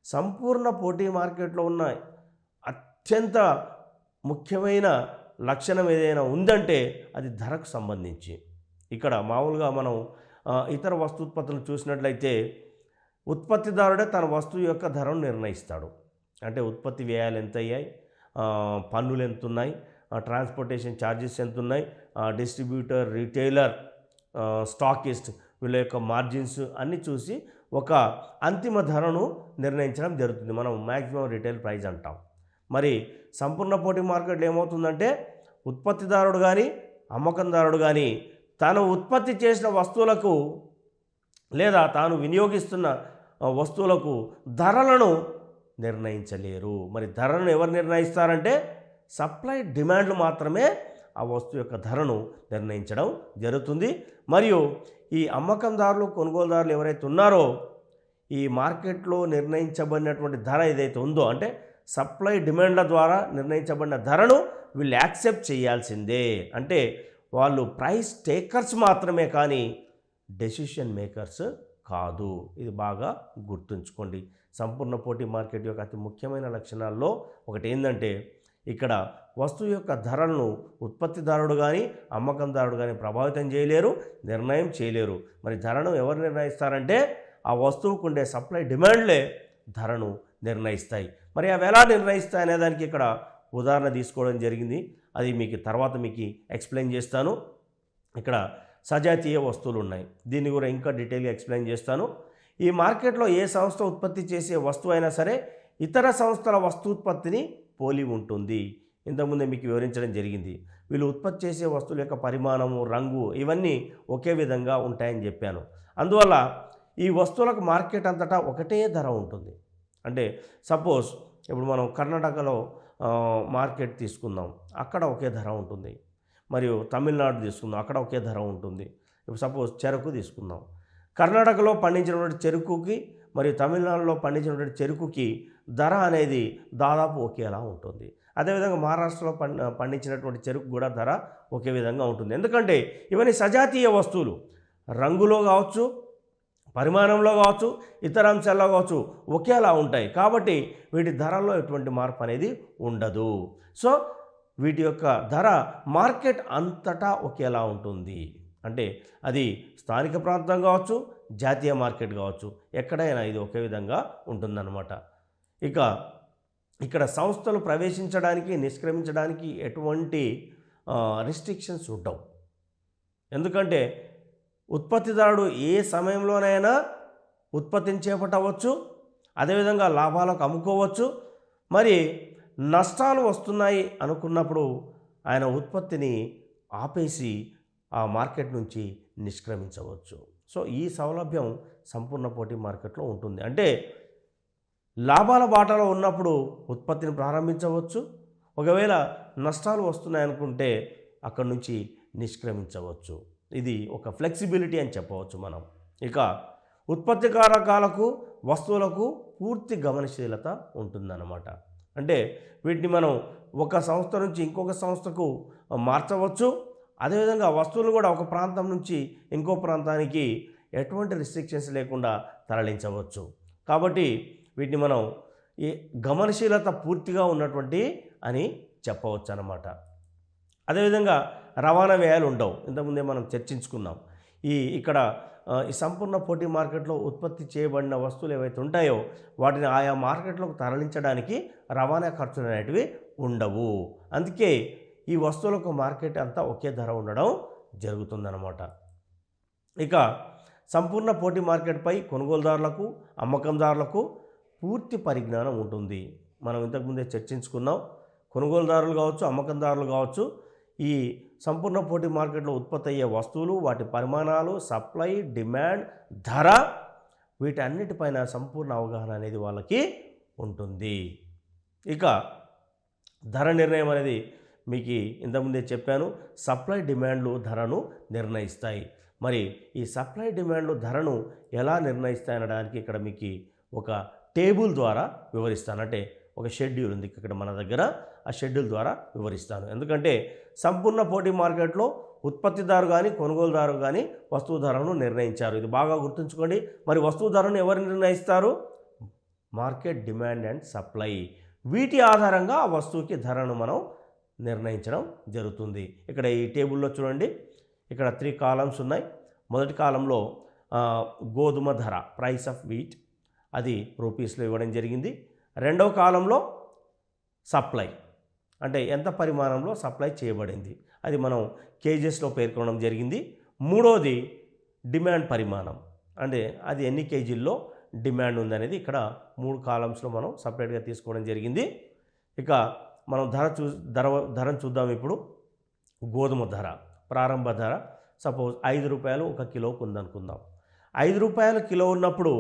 Speaker 1: సంపూర్ణ పోటీ మార్కెట్లో ఉన్న అత్యంత ముఖ్యమైన లక్షణం ఏదైనా ఉందంటే అది ధరకు సంబంధించి. ఇక్కడ మామూలుగా మనం ఇతర వస్తుత్పత్తులు చూసినట్లయితే ఉత్పత్తిదారుడే తన వస్తువు యొక్క ధరను నిర్ణయిస్తాడు. అంటే ఉత్పత్తి వ్యయాలు ఎంత అయ్యాయి, పన్నులు ఎంత ఉన్నాయి, ట్రాన్స్పోర్టేషన్ ఛార్జెస్ ఎంత ఉన్నాయి, డిస్ట్రిబ్యూటర్, రీటైలర్, స్టాకిస్ట్ వీళ్ళ యొక్క మార్జిన్స్ అన్నీ చూసి ఒక అంతిమ ధరను నిర్ణయించడం జరుగుతుంది. మనం మ్యాక్సిమం రిటైల్ ప్రైస్ అంటాం. మరి సంపూర్ణ పోటీ మార్కెట్లో ఏమవుతుందంటే ఉత్పత్తిదారుడు కానీ అమ్మకందారుడు కానీ తాను ఉత్పత్తి చేసిన వస్తువులకు లేదా తాను వినియోగిస్తున్న వస్తువులకు ధరలను నిర్ణయించలేరు. మరి ధరను ఎవరు నిర్ణయిస్తారంటే సప్లై, డిమాండ్లు మాత్రమే ఆ వస్తువు యొక్క ధరను నిర్ణయించడం జరుగుతుంది. మరియు ఈ అమ్మకందారులు, కొనుగోలుదారులు ఎవరైతే ఉన్నారో ఈ మార్కెట్లో నిర్ణయించబడినటువంటి ధర ఏదైతే ఉందో అంటే సప్లై, డిమాండ్ల ద్వారా నిర్ణయించబడిన ధరను వీళ్ళు యాక్సెప్ట్ చేయాల్సిందే. అంటే వాళ్ళు ప్రైస్ టేకర్స్ మాత్రమే కానీ డెసిషన్ మేకర్స్ కాదు. ఇది బాగా గుర్తుంచుకోండి. సంపూర్ణ పోటీ మార్కెట్ యొక్క అతి ముఖ్యమైన లక్షణాల్లో ఒకటి ఏంటంటే ఇక్కడ వస్తువు యొక్క ధరలను ఉత్పత్తిదారుడు కానీ అమ్మకందారుడు కానీ ప్రభావితం చేయలేరు, నిర్ణయం చేయలేరు. మరి ధరను ఎవరు నిర్ణయిస్తారంటే ఆ వస్తువుకు ఉండే సప్లై, డిమాండ్లే ధరను నిర్ణయిస్తాయి. మరి అవి ఎలా నిర్ణయిస్తాయి అనే దానికి ఇక్కడ ఉదాహరణ తీసుకోవడం జరిగింది. అది మీకు తర్వాత మీకు ఎక్స్ప్లెయిన్ చేస్తాను. ఇక్కడ సజాతీయ వస్తువులు ఉన్నాయి, దీన్ని కూడా ఇంకా డీటెయిల్గా ఎక్స్ప్లెయిన్ చేస్తాను. ఈ మార్కెట్లో ఏ సంస్థ ఉత్పత్తి చేసే వస్తువు అయినా సరే ఇతర సంస్థల వస్తుత్పత్తిని పోలి ఉంటుంది. ఇంతకుముందే మీకు వివరించడం జరిగింది. వీళ్ళు ఉత్పత్తి చేసే వస్తువుల యొక్క పరిమాణము, రంగు ఇవన్నీ ఒకే విధంగా ఉంటాయని చెప్పాను. అందువల్ల ఈ వస్తువులకు మార్కెట్ అంతటా ఒకటే ధర ఉంటుంది. అంటే సపోజ్ ఇప్పుడు మనం కర్ణాటకలో మార్కెట్ తీసుకుందాం, అక్కడ ఒకే ధర ఉంటుంది. మరియు తమిళనాడు తీసుకుందాం, అక్కడ ఒకే ధర ఉంటుంది. ఇప్పుడు సపోజ్ చెరకు తీసుకుందాం, కర్ణాటకలో పండించినటువంటి చెరుకుకి మరియు తమిళనాడులో పండించినటువంటి చెరుకుకి ధర అనేది దాదాపు ఒకేలా ఉంటుంది. అదేవిధంగా మహారాష్ట్రలో పండించినటువంటి చెరుకు కూడా ధర ఒకే విధంగా ఉంటుంది. ఎందుకంటే ఇవన్నీ సజాతీయ వస్తువులు, రంగులో కావచ్చు, పరిమాణంలో కావచ్చు, ఇతర అంశాల్లో కావచ్చు ఒకేలా ఉంటాయి. కాబట్టి వీటి ధరల్లో ఎటువంటి మార్పు అనేది ఉండదు. సో వీటి యొక్క ధర మార్కెట్ అంతటా ఒకేలా ఉంటుంది. అంటే అది స్థానిక ప్రాంతం కావచ్చు, జాతీయ మార్కెట్ కావచ్చు, ఎక్కడైనా ఇది ఒకే విధంగా ఉంటుందన్నమాట. ఇక ఇక్కడ సంస్థలు ప్రవేశించడానికి నిష్క్రమించడానికి ఎటువంటి రిస్ట్రిక్షన్స్ ఉండవు. ఎందుకంటే ఉత్పత్తిదారుడు ఏ సమయంలోనైనా ఉత్పత్తిని చేపట్టవచ్చు, అదేవిధంగా లాభాలకు అమ్ముకోవచ్చు. మరి నష్టాలు వస్తున్నాయి అనుకున్నప్పుడు ఆయన ఉత్పత్తిని ఆపేసి ఆ మార్కెట్ నుంచి నిష్క్రమించవచ్చు. సో ఈ సౌలభ్యం సంపూర్ణ పోటీ మార్కెట్లో ఉంటుంది. అంటే లాభాల బాటలో ఉన్నప్పుడు ఉత్పత్తిని ప్రారంభించవచ్చు, ఒకవేళ నష్టాలు వస్తున్నాయనుకుంటే అక్కడి నుంచి నిష్క్రమించవచ్చు. ఇది ఒక ఫ్లెక్సిబిలిటీ అని చెప్పవచ్చు మనం. ఇక ఉత్పత్తి కారకాలకు వస్తువులకు పూర్తి గమనశీలత ఉంటుందన్నమాట. అంటే వీటిని మనం ఒక సంస్థ నుంచి ఇంకొక సంస్థకు మార్చవచ్చు, అదేవిధంగా వస్తువులు కూడా ఒక ప్రాంతం నుంచి ఇంకో ప్రాంతానికి ఎటువంటి రిస్ట్రిక్షన్స్ లేకుండా తరలించవచ్చు. కాబట్టి వీటిని మనం ఈ గమనశీలత పూర్తిగా ఉన్నటువంటి అని చెప్పవచ్చు అన్నమాట. అదేవిధంగా రవాణా వ్యయాలు ఉండవు. ఇంతకుముందే మనం చర్చించుకున్నాం. ఇక్కడ ఈ సంపూర్ణ పోటీ మార్కెట్లో ఉత్పత్తి చేయబడిన వస్తువులు ఏవైతే ఉంటాయో వాటిని ఆయా మార్కెట్లోకి తరలించడానికి రవాణా ఖర్చులు అనేటివి ఉండవు. అందుకే ఈ వస్తువులకు మార్కెట్ అంతా ఒకే ధర ఉండడం జరుగుతుందన్నమాట. ఇక సంపూర్ణ పోటీ మార్కెట్పై కొనుగోలుదారులకు అమ్మకందారులకు పూర్తి పరిజ్ఞానం ఉంటుంది. మనం ఇంతకుముందే చర్చించుకున్నాం. కొనుగోలుదారులు కావచ్చు, అమ్మకందారులు కావచ్చు, ఈ సంపూర్ణ పోటీ మార్కెట్లో ఉత్పత్తి అయ్యే వస్తువులు, వాటి పరిమాణాలు, సప్లై, డిమాండ్, ధర, వీటన్నిటిపైన సంపూర్ణ అవగాహన అనేది వాళ్ళకి ఉంటుంది. ఇక ధర నిర్ణయం అనేది మీకు ఇంతకుముందే చెప్పాను. సప్లై డిమాండ్లు ధరను నిర్ణయిస్తాయి. మరి ఈ సప్లై డిమాండ్లు ధరను ఎలా నిర్ణయిస్తాయి అనడానికి ఇక్కడ మీకు ఒక టేబుల్ ద్వారా వివరిస్తాను. అంటే ఒక షెడ్యూల్ ఉంది ఇక్కడ మన దగ్గర, ఆ షెడ్యూల్ ద్వారా వివరిస్తాను. ఎందుకంటే సంపూర్ణ పోటీ మార్కెట్లో ఉత్పత్తిదారు కానీ కొనుగోలుదారు కానీ వస్తువు ధరను నిర్ణయించారు. ఇది బాగా గుర్తుంచుకోండి. మరి వస్తువు ధరను ఎవరు నిర్ణయిస్తారు? Market demand and supply. వీటి ఆధారంగా ఆ వస్తువుకి ధరను మనం నిర్ణయించడం జరుగుతుంది. ఇక్కడ ఈ టేబుల్లో చూడండి, ఇక్కడ 3 కాలమ్స్ ఉన్నాయి. మొదటి కాలంలో గోధుమ ధర, ప్రైస్ ఆఫ్ వీట్, అది రూపీస్లో ఇవ్వడం జరిగింది. రెండవ కాలంలో సప్లై, అంటే ఎంత పరిమాణంలో సప్లై చేయబడింది, అది మనం కేజెస్లో పేర్కొనడం జరిగింది. మూడోది డిమాండ్ పరిమాణం, అంటే అది ఎన్ని కేజీల్లో డిమాండ్ ఉందనేది ఇక్కడ 3 కాలమ్స్లో మనం సపరేట్గా తీసుకోవడం జరిగింది. ఇక మనం ధరను చూద్దాం. ఇప్పుడు గోధుమ ధర, ప్రారంభ ధర సపోజ్ 5 రూపాయలు ఒక కిలోకు ఉందనుకుందాం. 5 రూపాయలు కిలో ఉన్నప్పుడు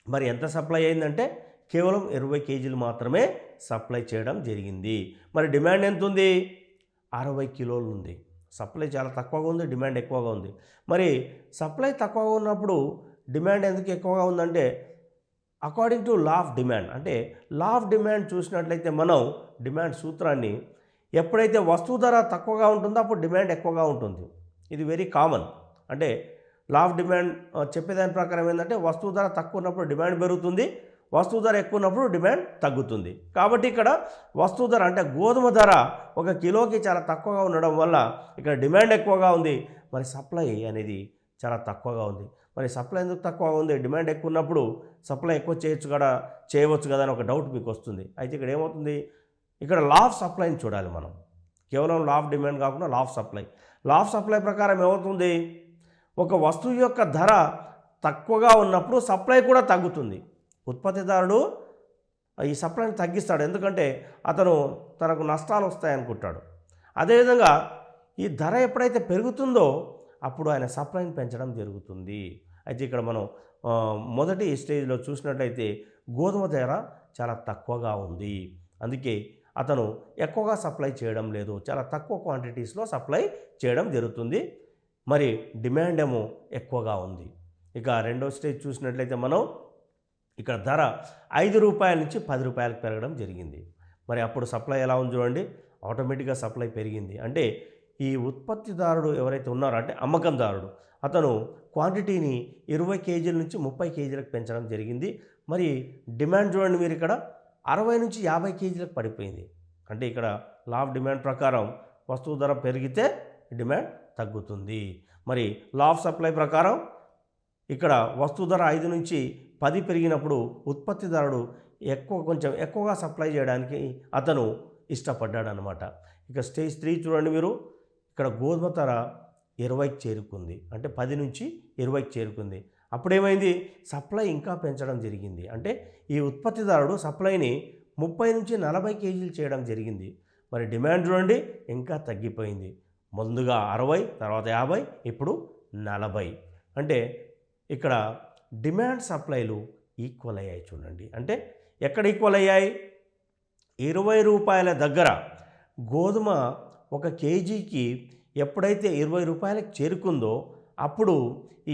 Speaker 1: మరి ఎంత సప్లై అయిందంటే కేవలం 20 కేజీలు మాత్రమే సప్లై చేయడం జరిగింది. మరి డిమాండ్ ఎంత ఉంది? 60 కిలోలు ఉంది. సప్లై చాలా తక్కువగా ఉంది, డిమాండ్ ఎక్కువగా ఉంది. మరి సప్లై తక్కువగా ఉన్నప్పుడు డిమాండ్ ఎందుకు ఎక్కువగా ఉందంటే according to law of demand, అంటే లా ఆఫ్ డిమాండ్ చూసినట్లయితే మనం డిమాండ్ సూత్రాన్ని, ఎప్పుడైతే వస్తువు ధర తక్కువగా ఉంటుందో అప్పుడు డిమాండ్ ఎక్కువగా ఉంటుంది. ఇది వెరీ కామన్. అంటే లా ఆఫ్ డిమాండ్ చెప్పేదాని ప్రకారం ఏంటంటే వస్తువు ధర తక్కువ ఉన్నప్పుడు డిమాండ్ పెరుగుతుంది, వస్తువు ధర ఎక్కువ ఉన్నప్పుడు డిమాండ్ తగ్గుతుంది. కాబట్టి ఇక్కడ వస్తువు ధర అంటే గోధుమ ధర ఒక కిలోకి చాలా తక్కువగా ఉండడం వల్ల ఇక్కడ డిమాండ్ ఎక్కువగా ఉంది, మరి సప్లై అనేది చాలా తక్కువగా ఉంది. మరి సప్లై ఎందుకు తక్కువగా ఉంది? డిమాండ్ ఎక్కువ ఉన్నప్పుడు సప్లై ఎక్కువ చేయవచ్చు కదా అని ఒక డౌట్ మీకు వస్తుంది. అయితే ఇక్కడ ఏమవుతుంది? ఇక్కడ లా ఆఫ్ సప్లైని చూడాలి మనం. కేవలం లా ఆఫ్ డిమాండ్ కాకుండా law of supply. Law of supply ప్రకారం ఏమవుతుంది? ఒక వస్తువు యొక్క ధర తక్కువగా ఉన్నప్పుడు సప్లై కూడా తగ్గుతుంది. ఉత్పత్తిదారుడు ఈ సప్లైని తగ్గిస్తాడు, ఎందుకంటే అతను తనకు నష్టాలు వస్తాయనుకుంటాడు. అదేవిధంగా ఈ ధర ఎప్పుడైతే పెరుగుతుందో అప్పుడు ఆయన సప్లైని పెంచడం జరుగుతుంది. అయితే ఇక్కడ మనం మొదటి స్టేజ్లో చూసినట్లయితే గోధుమ ధర చాలా తక్కువగా ఉంది, అందుకే అతను ఎక్కువగా సప్లై చేయడం లేదు, చాలా తక్కువ క్వాంటిటీస్లో సప్లై చేయడం జరుగుతుంది. మరి డిమాండ్ ఏమో ఎక్కువగా ఉంది. ఇక రెండో స్టేజ్ చూసినట్లయితే మనం ఇక్కడ ధర 5 రూపాయల నుంచి 10 రూపాయలకు పెరగడం జరిగింది. మరి అప్పుడు సప్లై ఎలా ఉంది చూడండి, ఆటోమేటిక్గా సప్లై పెరిగింది. అంటే ఈ ఉత్పత్తిదారుడు ఎవరైతే ఉన్నారో, అంటే అమ్మకందారుడు, అతను క్వాంటిటీని 20 కేజీల నుంచి 30 కేజీలకు పెంచడం జరిగింది. మరి డిమాండ్ చూడండి, మీరు ఇక్కడ 60 నుంచి 50 కేజీలకు పడిపోయింది. అంటే ఇక్కడ లా ఆఫ్ డిమాండ్ ప్రకారం వస్తువు ధర పెరిగితే డిమాండ్ తగ్గుతుంది. మరి లా ఆఫ్ సప్లై ప్రకారం ఇక్కడ వస్తువు ధర 5 నుంచి 10 పెరిగినప్పుడు ఉత్పత్తిదారుడు కొంచెం ఎక్కువగా సప్లై చేయడానికి అతను ఇష్టపడ్డాడనమాట. ఇక స్టేజ్ 3 చూడండి మీరు. ఇక్కడ గోధుమ ధర 20కి చేరుకుంది, అంటే 10 నుంచి 20కి చేరుకుంది. అప్పుడేమైంది, సప్లై ఇంకా పెంచడం జరిగింది. అంటే ఈ ఉత్పత్తిదారుడు సప్లైని 30 నుంచి 40 కేజీలు చేయడం జరిగింది. మరి డిమాండ్ చూడండి ఇంకా తగ్గిపోయింది. ముందుగా 60, తర్వాత 50, ఇప్పుడు 40. అంటే ఇక్కడ డిమాండ్ సప్లైలు ఈక్వల్ అయ్యాయి చూడండి. అంటే ఎక్కడ ఈక్వల్ అయ్యాయి, 20 రూపాయల దగ్గర గోధుమ ఒక కేజీకి ఎప్పుడైతే 20 రూపాయలకు చేరుకుందో అప్పుడు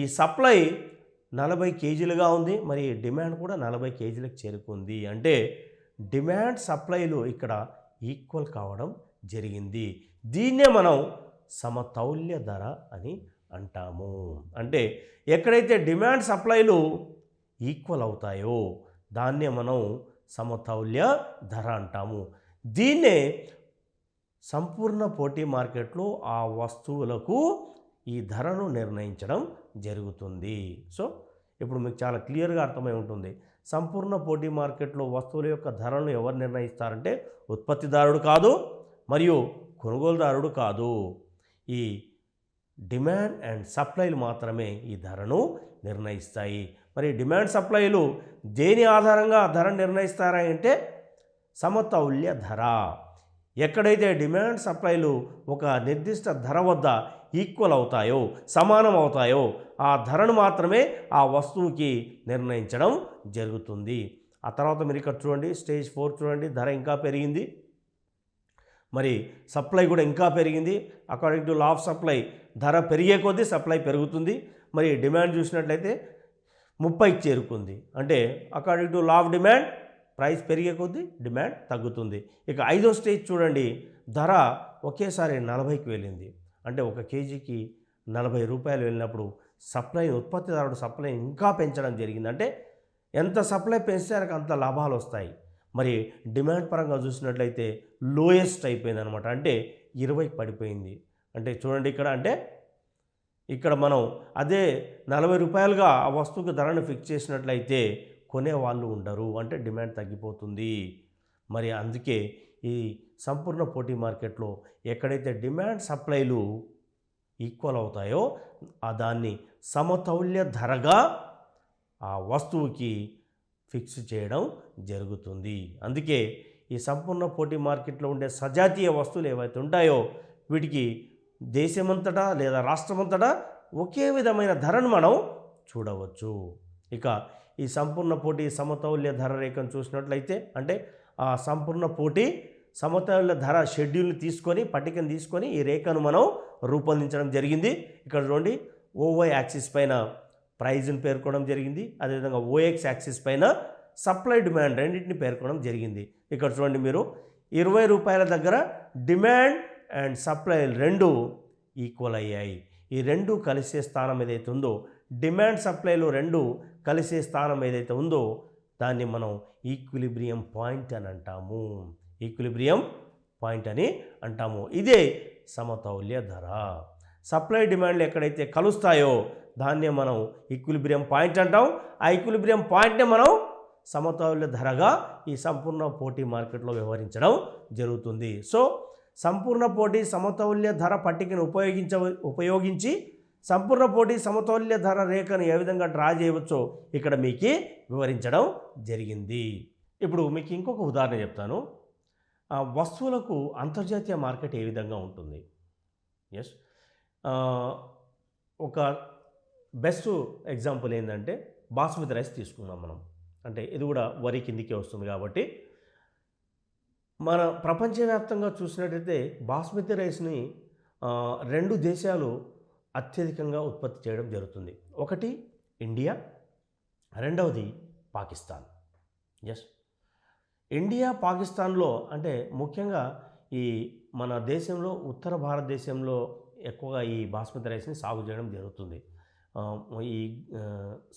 Speaker 1: ఈ సప్లై 40 కేజీలుగా ఉంది, మరి డిమాండ్ కూడా 40 కేజీలకు చేరుకుంది. అంటే డిమాండ్ సప్లైలు ఇక్కడ ఈక్వల్ కావడం జరిగింది. దీన్నే మనం సమతౌల్య ధర అని అంటాము. అంటే ఎక్కడైతే డిమాండ్ సప్లైలు ఈక్వల్ అవుతాయో దాన్నే మనం సమతౌల్య ధర అంటాము. దీన్నే సంపూర్ణ పోటీ మార్కెట్లో ఆ వస్తువులకు ఈ ధరను నిర్ణయించడం జరుగుతుంది. సో ఇప్పుడు మీకు చాలా క్లియర్గా అర్థమై ఉంటుంది. సంపూర్ణ పోటీ మార్కెట్లో వస్తువుల యొక్క ధరలను ఎవరు నిర్ణయిస్తారంటే ఉత్పత్తిదారుడు కాదు, మరియు కొనుగోలుదారుడు కాదు. ఈ డిమాండ్ అండ్ సప్లైలు మాత్రమే ఈ ధరను నిర్ణయిస్తాయి. మరి డిమాండ్ సప్లైలు దేని ఆధారంగా ధర నిర్ణయిస్తారా అంటే సమతౌల్య ధర. ఎక్కడైతే డిమాండ్ సప్లైలు ఒక నిర్దిష్ట ధర వద్ద ఈక్వల్ అవుతాయో, సమానం అవుతాయో, ఆ ధరను మాత్రమే ఆ వస్తువుకి నిర్ణయించడం జరుగుతుంది. ఆ తర్వాత మీరు ఇక్కడ చూడండి, స్టేజ్ 4 చూడండి, ధర ఇంకా పెరిగింది, మరి సప్లై కూడా ఇంకా పెరిగింది. According to law of supply ధర పెరిగే కొద్దీ సప్లై పెరుగుతుంది. మరి డిమాండ్ చూసినట్లయితే 30కి చేరుకుంది. అంటే according to law of demand price పెరిగే కొద్దీ డిమాండ్ తగ్గుతుంది. ఇక 5వ స్టేజ్ చూడండి, ధర ఒకేసారి 40కి వెళ్ళింది. అంటే ఒక కేజీకి 40 రూపాయలు వెళ్ళినప్పుడు ఉత్పత్తిదారుడు సప్లై ఇంకా పెంచడం జరిగింది. అంటే ఎంత సప్లై పెంచితే అంత లాభాలు వస్తాయి. మరి డిమాండ్ పరంగా చూసినట్లయితే లోయెస్ట్ అయిపోయింది అనమాట. అంటే 20కి పడిపోయింది. అంటే చూడండి ఇక్కడ, అంటే ఇక్కడ మనం అదే 40 రూపాయలుగా ఆ వస్తువుకి ధరను ఫిక్స్ చేసినట్లయితే కొనేవాళ్ళు ఉండరు, అంటే డిమాండ్ తగ్గిపోతుంది. మరి అందుకే ఈ సంపూర్ణ పోటీ మార్కెట్లో ఎక్కడైతే డిమాండ్ సప్లైలు ఈక్వల్ అవుతాయో దాన్ని సమతౌల్య ధరగా ఆ వస్తువుకి ఫిక్స్ చేయడం జరుగుతుంది. అందుకే ఈ సంపూర్ణ పోటీ మార్కెట్లో ఉండే సజాతీయ వస్తువులు ఏవైతే ఉంటాయో వీటికి దేశమంతటా లేదా రాష్ట్రమంతటా ఒకే విధమైన ధరను మనం చూడవచ్చు. ఇక ఈ సంపూర్ణ పోటీ సమతౌల్య ధర రేఖను చూసినట్లయితే, అంటే ఆ సంపూర్ణ పోటీ సమతౌల్య ధర షెడ్యూల్ని తీసుకొని, పట్టికను తీసుకొని ఈ రేఖను మనం రూపొందించడం జరిగింది. ఇక్కడ చూడండి, ఓవై యాక్సిస్ పైన ప్రైజ్ని పేర్కొనడం జరిగింది, అదేవిధంగా ఓఎక్స్ యాక్సిస్ పైన సప్లై డిమాండ్ రెండింటిని పేర్కొనడం జరిగింది. ఇక్కడ చూడండి మీరు, 20 రూపాయల దగ్గర డిమాండ్ అండ్ సప్లై రెండు ఈక్వల్ అయ్యాయి. ఈ రెండు కలిసే స్థానం ఏదైతే ఉందో, డిమాండ్ సప్లైలు రెండు కలిసే స్థానం ఏదైతే ఉందో దాన్ని మనం ఈక్విలిబ్రియం పాయింట్ అని అంటాము. ఈక్విలిబ్రియం పాయింట్ అని అంటాము. ఇదే సమతౌల్య ధర. సప్లై డిమాండ్లు ఎక్కడైతే కలుస్తాయో దాన్నే మనం ఈక్విలిబ్రియం పాయింట్ అంటాం. ఆ ఈక్విలిబ్రియం పాయింట్నే మనం సమతౌల్య ధరగా ఈ సంపూర్ణ పోటీ మార్కెట్లో వ్యవహరించడం జరుగుతుంది. సో సంపూర్ణ పోటీ సమతౌల్య ధర పట్టికను ఉపయోగించి సంపూర్ణ పోటీ సమతౌల్య ధర రేఖను ఏ విధంగా డ్రా చేయవచ్చో ఇక్కడ మీకు వివరించడం జరిగింది. ఇప్పుడు మీకు ఇంకొక ఉదాహరణ చెప్తాను. వస్తువులకు అంతర్జాతీయ మార్కెట్ ఏ విధంగా ఉంటుంది? ఎస్, ఒక బెస్ట్ ఎగ్జాంపుల్ ఏంటంటే బాస్మతి రైస్ తీసుకున్నాం మనం. అంటే ఇది కూడా వరి కిందికే వస్తుంది కాబట్టి మన ప్రపంచవ్యాప్తంగా చూసినట్టయితే బాస్మతి రైస్ని 2 దేశాలు అత్యధికంగా ఉత్పత్తి చేయడం జరుగుతుంది. ఒకటి ఇండియా, రెండవది పాకిస్తాన్. ఎస్, ఇండియా పాకిస్తాన్లో అంటే ముఖ్యంగా ఈ మన దేశంలో ఉత్తర భారతదేశంలో ఎక్కువగా ఈ బాస్మతి రైస్ని సాగు చేయడం జరుగుతుంది. ఈ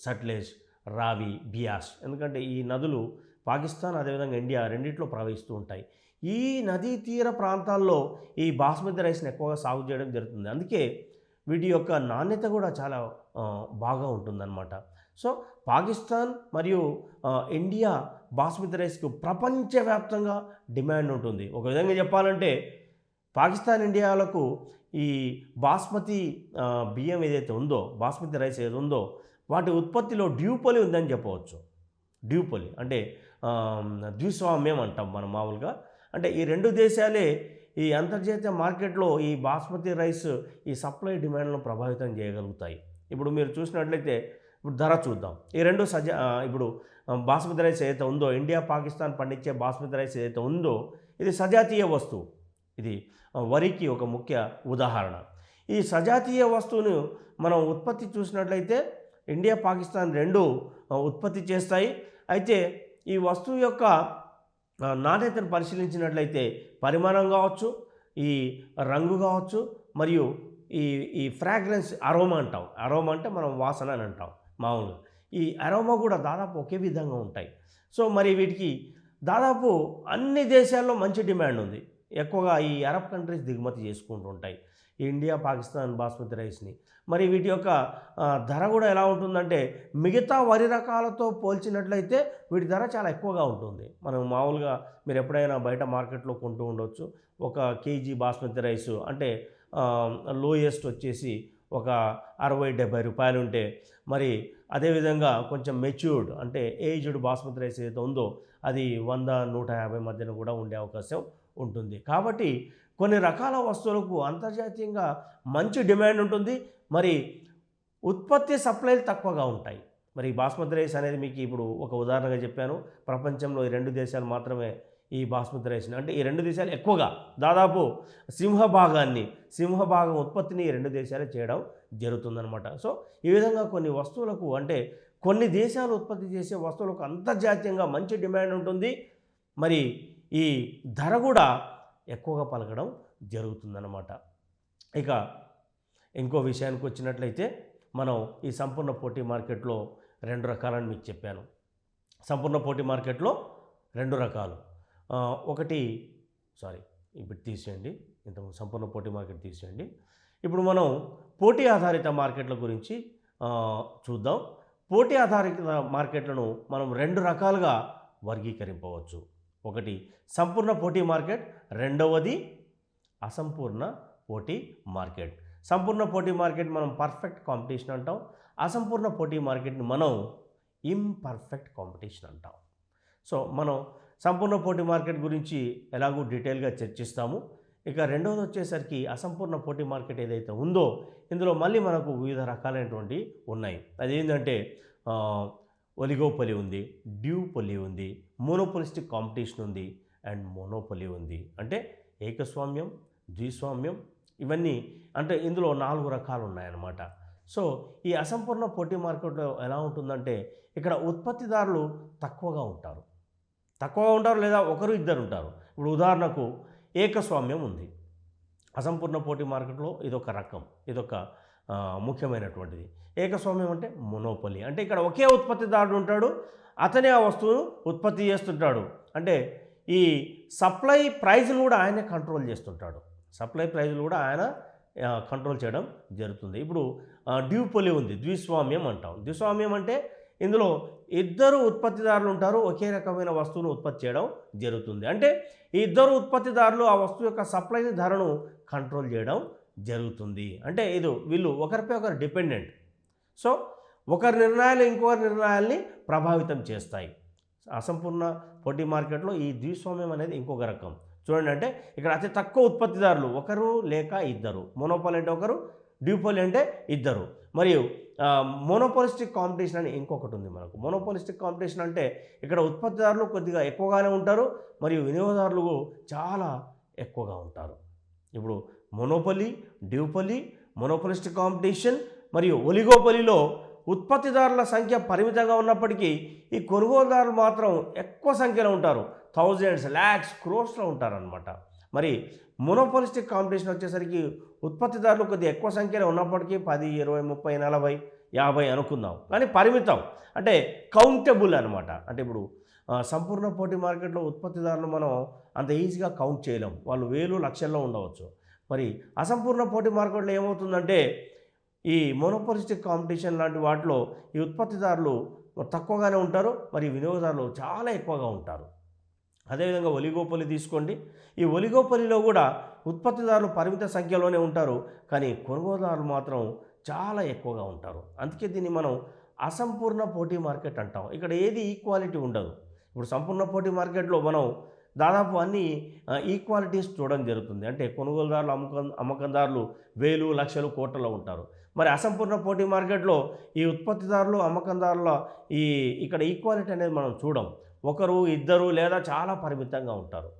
Speaker 1: సట్లెజ్, రావి, బియాస్, ఎందుకంటే ఈ నదులు పాకిస్తాన్ అదేవిధంగా ఇండియా రెండిట్లో ప్రవహిస్తూ ఉంటాయి. ఈ నదీ తీర ప్రాంతాల్లో ఈ బాస్మతి రైస్ని ఎక్కువగా సాగు చేయడం జరుగుతుంది. అందుకే వీటి యొక్క నాణ్యత కూడా చాలా బాగా ఉంటుందన్నమాట. సో పాకిస్తాన్ మరియు ఇండియా బాస్మతి రైస్కు ప్రపంచవ్యాప్తంగా డిమాండ్ ఉంటుంది. ఒక విధంగా చెప్పాలంటే పాకిస్తాన్ ఇండియాలకు ఈ బాస్మతి బియ్యం ఏదైతే ఉందో, బాస్మతి రైస్ ఏది ఉందో వాటి ఉత్పత్తిలో డ్యూపోలి ఉందని చెప్పవచ్చు. డ్యూపోలి అంటే ద్విస్వామ్యం అంటాం మనం మామూలుగా. అంటే ఈ రెండు దేశాలే ఈ అంతర్జాతీయ మార్కెట్లో ఈ బాస్మతి రైస్ ఈ సప్లై డిమాండ్లను ప్రభావితం చేయగలుగుతాయి. ఇప్పుడు మీరు చూసినట్లయితే ఇప్పుడు ధర చూద్దాం. ఈ రెండు ఇప్పుడు బాస్మతి రైస్ ఏదైతే ఉందో, ఇండియా పాకిస్తాన్ పండించే బాస్మతి రైస్ ఏదైతే ఉందో ఇది సజాతీయ వస్తువు. ఇది వరికి ఒక ముఖ్య ఉదాహరణ. ఈ సజాతీయ వస్తువును మనం ఉత్పత్తి చూసినట్లయితే ఇండియా పాకిస్తాన్ రెండు ఉత్పత్తి చేస్తాయి. అయితే ఈ వస్తువు యొక్క నాణ్యతను పరిశీలించినట్లయితే పరిమాణం కావచ్చు, ఈ రంగు కావచ్చు, మరియు ఈ ఈ ఫ్రాగ్రెన్స్ అరోమా అంటాం. అరోమా అంటే మనం వాసన అని అంటాం మామూలుగా. ఈ అరోమా కూడా దాదాపు ఒకే విధంగా ఉంటాయి. సో మరి వీటికి దాదాపు అన్ని దేశాల్లో మంచి డిమాండ్ ఉంది. ఎక్కువగా ఈ అరబ్ కంట్రీస్ దిగుమతి చేసుకుంటూ ఉంటాయి ఈ ఇండియా పాకిస్తాన్ బాస్మతి రైస్ని. మరి వీటి యొక్క ధర కూడా ఎలా ఉంటుందంటే మిగతా వరి రకాలతో పోల్చినట్లయితే వీటి ధర చాలా ఎక్కువగా ఉంటుంది. మనం మామూలుగా మీరు ఎప్పుడైనా బయట మార్కెట్లో కొంటూ ఉండవచ్చు. ఒక కేజీ బాస్మతి రైసు అంటే లోయెస్ట్ వచ్చేసి ఒక 60-70 రూపాయలు ఉంటే, మరి అదేవిధంగా కొంచెం మెచ్యూర్డ్ అంటే ఏజ్డ్ బాస్మతి రైస్ ఏదైతే ఉందో అది 100-150 మధ్యన కూడా ఉండే అవకాశం ఉంటుంది. కాబట్టి కొన్ని రకాల వస్తువులకు అంతర్జాతీయంగా మంచి డిమాండ్ ఉంటుంది. మరి ఉత్పత్తి సప్లైలు తక్కువగా ఉంటాయి. మరి బాస్మతి రైస్ అనేది మీకు ఇప్పుడు ఒక ఉదాహరణగా చెప్పాను. ప్రపంచంలో ఈ రెండు దేశాలు మాత్రమే ఈ బాస్మతి రైస్ని, అంటే ఈ రెండు దేశాలు ఎక్కువగా దాదాపు సింహభాగం ఉత్పత్తిని ఈ రెండు దేశాలే చేయడం జరుగుతుందన్నమాట. సో ఈ విధంగా కొన్ని వస్తువులకు అంటే కొన్ని దేశాలు ఉత్పత్తి చేసే వస్తువులకు అంతర్జాతీయంగా మంచి డిమాండ్ ఉంటుంది. మరి ఈ ధర కూడా ఎక్కువగా పలకడం జరుగుతుందన్నమాట. ఇక ఇంకో విషయానికి వచ్చినట్లయితే మనం ఈ సంపూర్ణ పోటీ మార్కెట్లో రెండు రకాలని మీకు చెప్పాను. సంపూర్ణ పోటీ మార్కెట్లో రెండు రకాలు. ఇప్పుడు తీసేయండి, ఇంత సంపూర్ణ పోటీ మార్కెట్ తీసేయండి. ఇప్పుడు మనం పోటీ ఆధారిత మార్కెట్ల గురించి చూద్దాం. పోటీ ఆధారిత మార్కెట్లను మనం రెండు రకాలుగా వర్గీకరింపవచ్చు. ఒకటి సంపూర్ణ పోటీ మార్కెట్, రెండవది అసంపూర్ణ పోటీ మార్కెట్. సంపూర్ణ పోటీ మార్కెట్ మనం పర్ఫెక్ట్ కాంపిటీషన్ అంటాం. అసంపూర్ణ పోటీ మార్కెట్ని మనం ఇంపర్ఫెక్ట్ కాంపిటీషన్ అంటాం. సో మనం సంపూర్ణ పోటీ మార్కెట్ గురించి ఎలాగూ డీటెయిల్గా చర్చిస్తాము. ఇక రెండవది వచ్చేసరికి అసంపూర్ణ పోటీ మార్కెట్ ఏదైతే ఉందో ఇందులో మళ్ళీ మనకు వివిధ రకాలైనటువంటి ఉన్నాయి. అదేంటంటే ఒలిగోపొలి ఉంది, డ్యూపొలి ఉంది, మోనోపోలిస్టిక్ కాంపిటీషన్ ఉంది, అండ్ మోనోపొలి ఉంది. అంటే ఏకస్వామ్యం, ద్విస్వామ్యం, ఇవన్నీ అంటే ఇందులో 4 రకాలు ఉన్నాయన్నమాట. సో ఈ అసంపూర్ణ పోటీ మార్కెట్లో ఎలా ఉంటుందంటే ఇక్కడ ఉత్పత్తిదారులు తక్కువగా ఉంటారు లేదా ఒకరు ఇద్దరు ఉంటారు. ఇప్పుడు ఉదాహరణకు ఏకస్వామ్యం ఉంది. అసంపూర్ణ పోటీ మార్కెట్లో ఇదొక రకం, ఇదొక ముఖ్యమైనటువంటిది. ఏకస్వామ్యం అంటే మొనోపొలి, అంటే ఇక్కడ ఒకే ఉత్పత్తిదారుడు ఉంటాడు, అతనే ఆ వస్తువును ఉత్పత్తి చేస్తుంటాడు. అంటే ఈ సప్లై ప్రైజ్ను కూడా ఆయనే కంట్రోల్ చేస్తుంటాడు. ఆయన కంట్రోల్ చేయడం జరుగుతుంది. ఇప్పుడు డ్యూపొలి ఉంది, ద్విస్వామ్యం అంటాం. ద్విస్వామ్యం అంటే ఇందులో ఇద్దరు ఉత్పత్తిదారులు ఉంటారు, ఒకే రకమైన వస్తువును ఉత్పత్తి చేయడం జరుగుతుంది. అంటే ఈ ఇద్దరు ఉత్పత్తిదారులు ఆ వస్తువు యొక్క సప్లై ధరను కంట్రోల్ చేయడం జరుగుతుంది. అంటే వీళ్ళు ఒకరిపై ఒకరు డిపెండెంట్. సో ఒకరి నిర్ణయాలు ఇంకొకరి నిర్ణయాల్ని ప్రభావితం చేస్తాయి. అసంపూర్ణ పోటీ మార్కెట్లో ఈ ద్విస్వామ్యం అనేది ఇంకొక రకం. చూడండి, అంటే ఇక్కడ అతి తక్కువ ఉత్పత్తిదారులు ఒకరు లేక ఇద్దరు. మోనోపోలి అంటే ఒకరు, డ్యూపోలి అంటే ఇద్దరు. మరియు మోనోపోలిస్టిక్ కాంపిటీషన్ అని ఇంకొకటి ఉంది మనకు. మోనోపోలిస్టిక్ కాంపిటీషన్ అంటే ఇక్కడ ఉత్పత్తిదారులు కొద్దిగా ఎక్కువగానే ఉంటారు మరియు వినియోగదారులు చాలా ఎక్కువగా ఉంటారు. ఇప్పుడు మోనోపోలి, డ్యూపోలి, మోనోపోలిస్టిక్ కాంపిటీషన్ మరియు ఒలిగోపోలిలో ఉత్పత్తిదారుల సంఖ్య పరిమితంగా ఉన్నప్పటికీ ఈ కొనుగోలుదారులు మాత్రం ఎక్కువ సంఖ్యలో ఉంటారు. థౌజండ్స్, ల్యాక్స్, క్రోర్స్లో ఉంటారనమాట. మరి మోనోపోలిస్టిక్ కాంపిటీషన్ వచ్చేసరికి ఉత్పత్తిదారులు కొద్దిగా ఎక్కువ సంఖ్యలో ఉన్నప్పటికీ 10, 20, 30, 40, 50 అనుకుందాం, కానీ పరిమితం, అంటే కౌంటబుల్ అనమాట. అంటే ఇప్పుడు సంపూర్ణ పోటీ మార్కెట్లో ఉత్పత్తిదారులు మనం అంత ఈజీగా కౌంట్ చేయలేం, వాళ్ళు వేలు లక్షల్లో ఉండవచ్చు. మరి అసంపూర్ణ పోటీ మార్కెట్లో ఏమవుతుందంటే ఈ మోనోపోలిస్టిక్ కాంపిటీషన్ లాంటి వాటిలో ఈ ఉత్పత్తిదారులు తక్కువగానే ఉంటారు, మరి వినియోగదారులు చాలా ఎక్కువగా ఉంటారు. అదేవిధంగా ఒలిగోపొలి తీసుకోండి. ఈ ఒలిగోపొలిలో కూడా ఉత్పత్తిదారులు పరిమిత సంఖ్యలోనే ఉంటారు, కానీ కొనుగోలుదారులు మాత్రం చాలా ఎక్కువగా ఉంటారు. అందుకే దీన్ని మనం అసంపూర్ణ పోటీ మార్కెట్ అంటాం. ఇక్కడ ఏది ఈక్వాలిటీ ఉండదు. ఇప్పుడు సంపూర్ణ పోటీ మార్కెట్లో మనం దాదాపు అన్ని ఈక్వాలిటీస్ చూడడం జరుగుతుంది. అంటే కొనుగోలుదారులు అమ్మకందారులు వేలు లక్షలు కోట్లలో ఉంటారు. మరి అసంపూర్ణ పోటీ మార్కెట్లో ఈ ఉత్పత్తిదారులు అమ్మకందారుల ఇక్కడ ఈక్వాలిటీ అనేది మనం చూడం. ఒకరు ఇద్దరు లేదా చాలా పరిమితంగా ఉంటారు.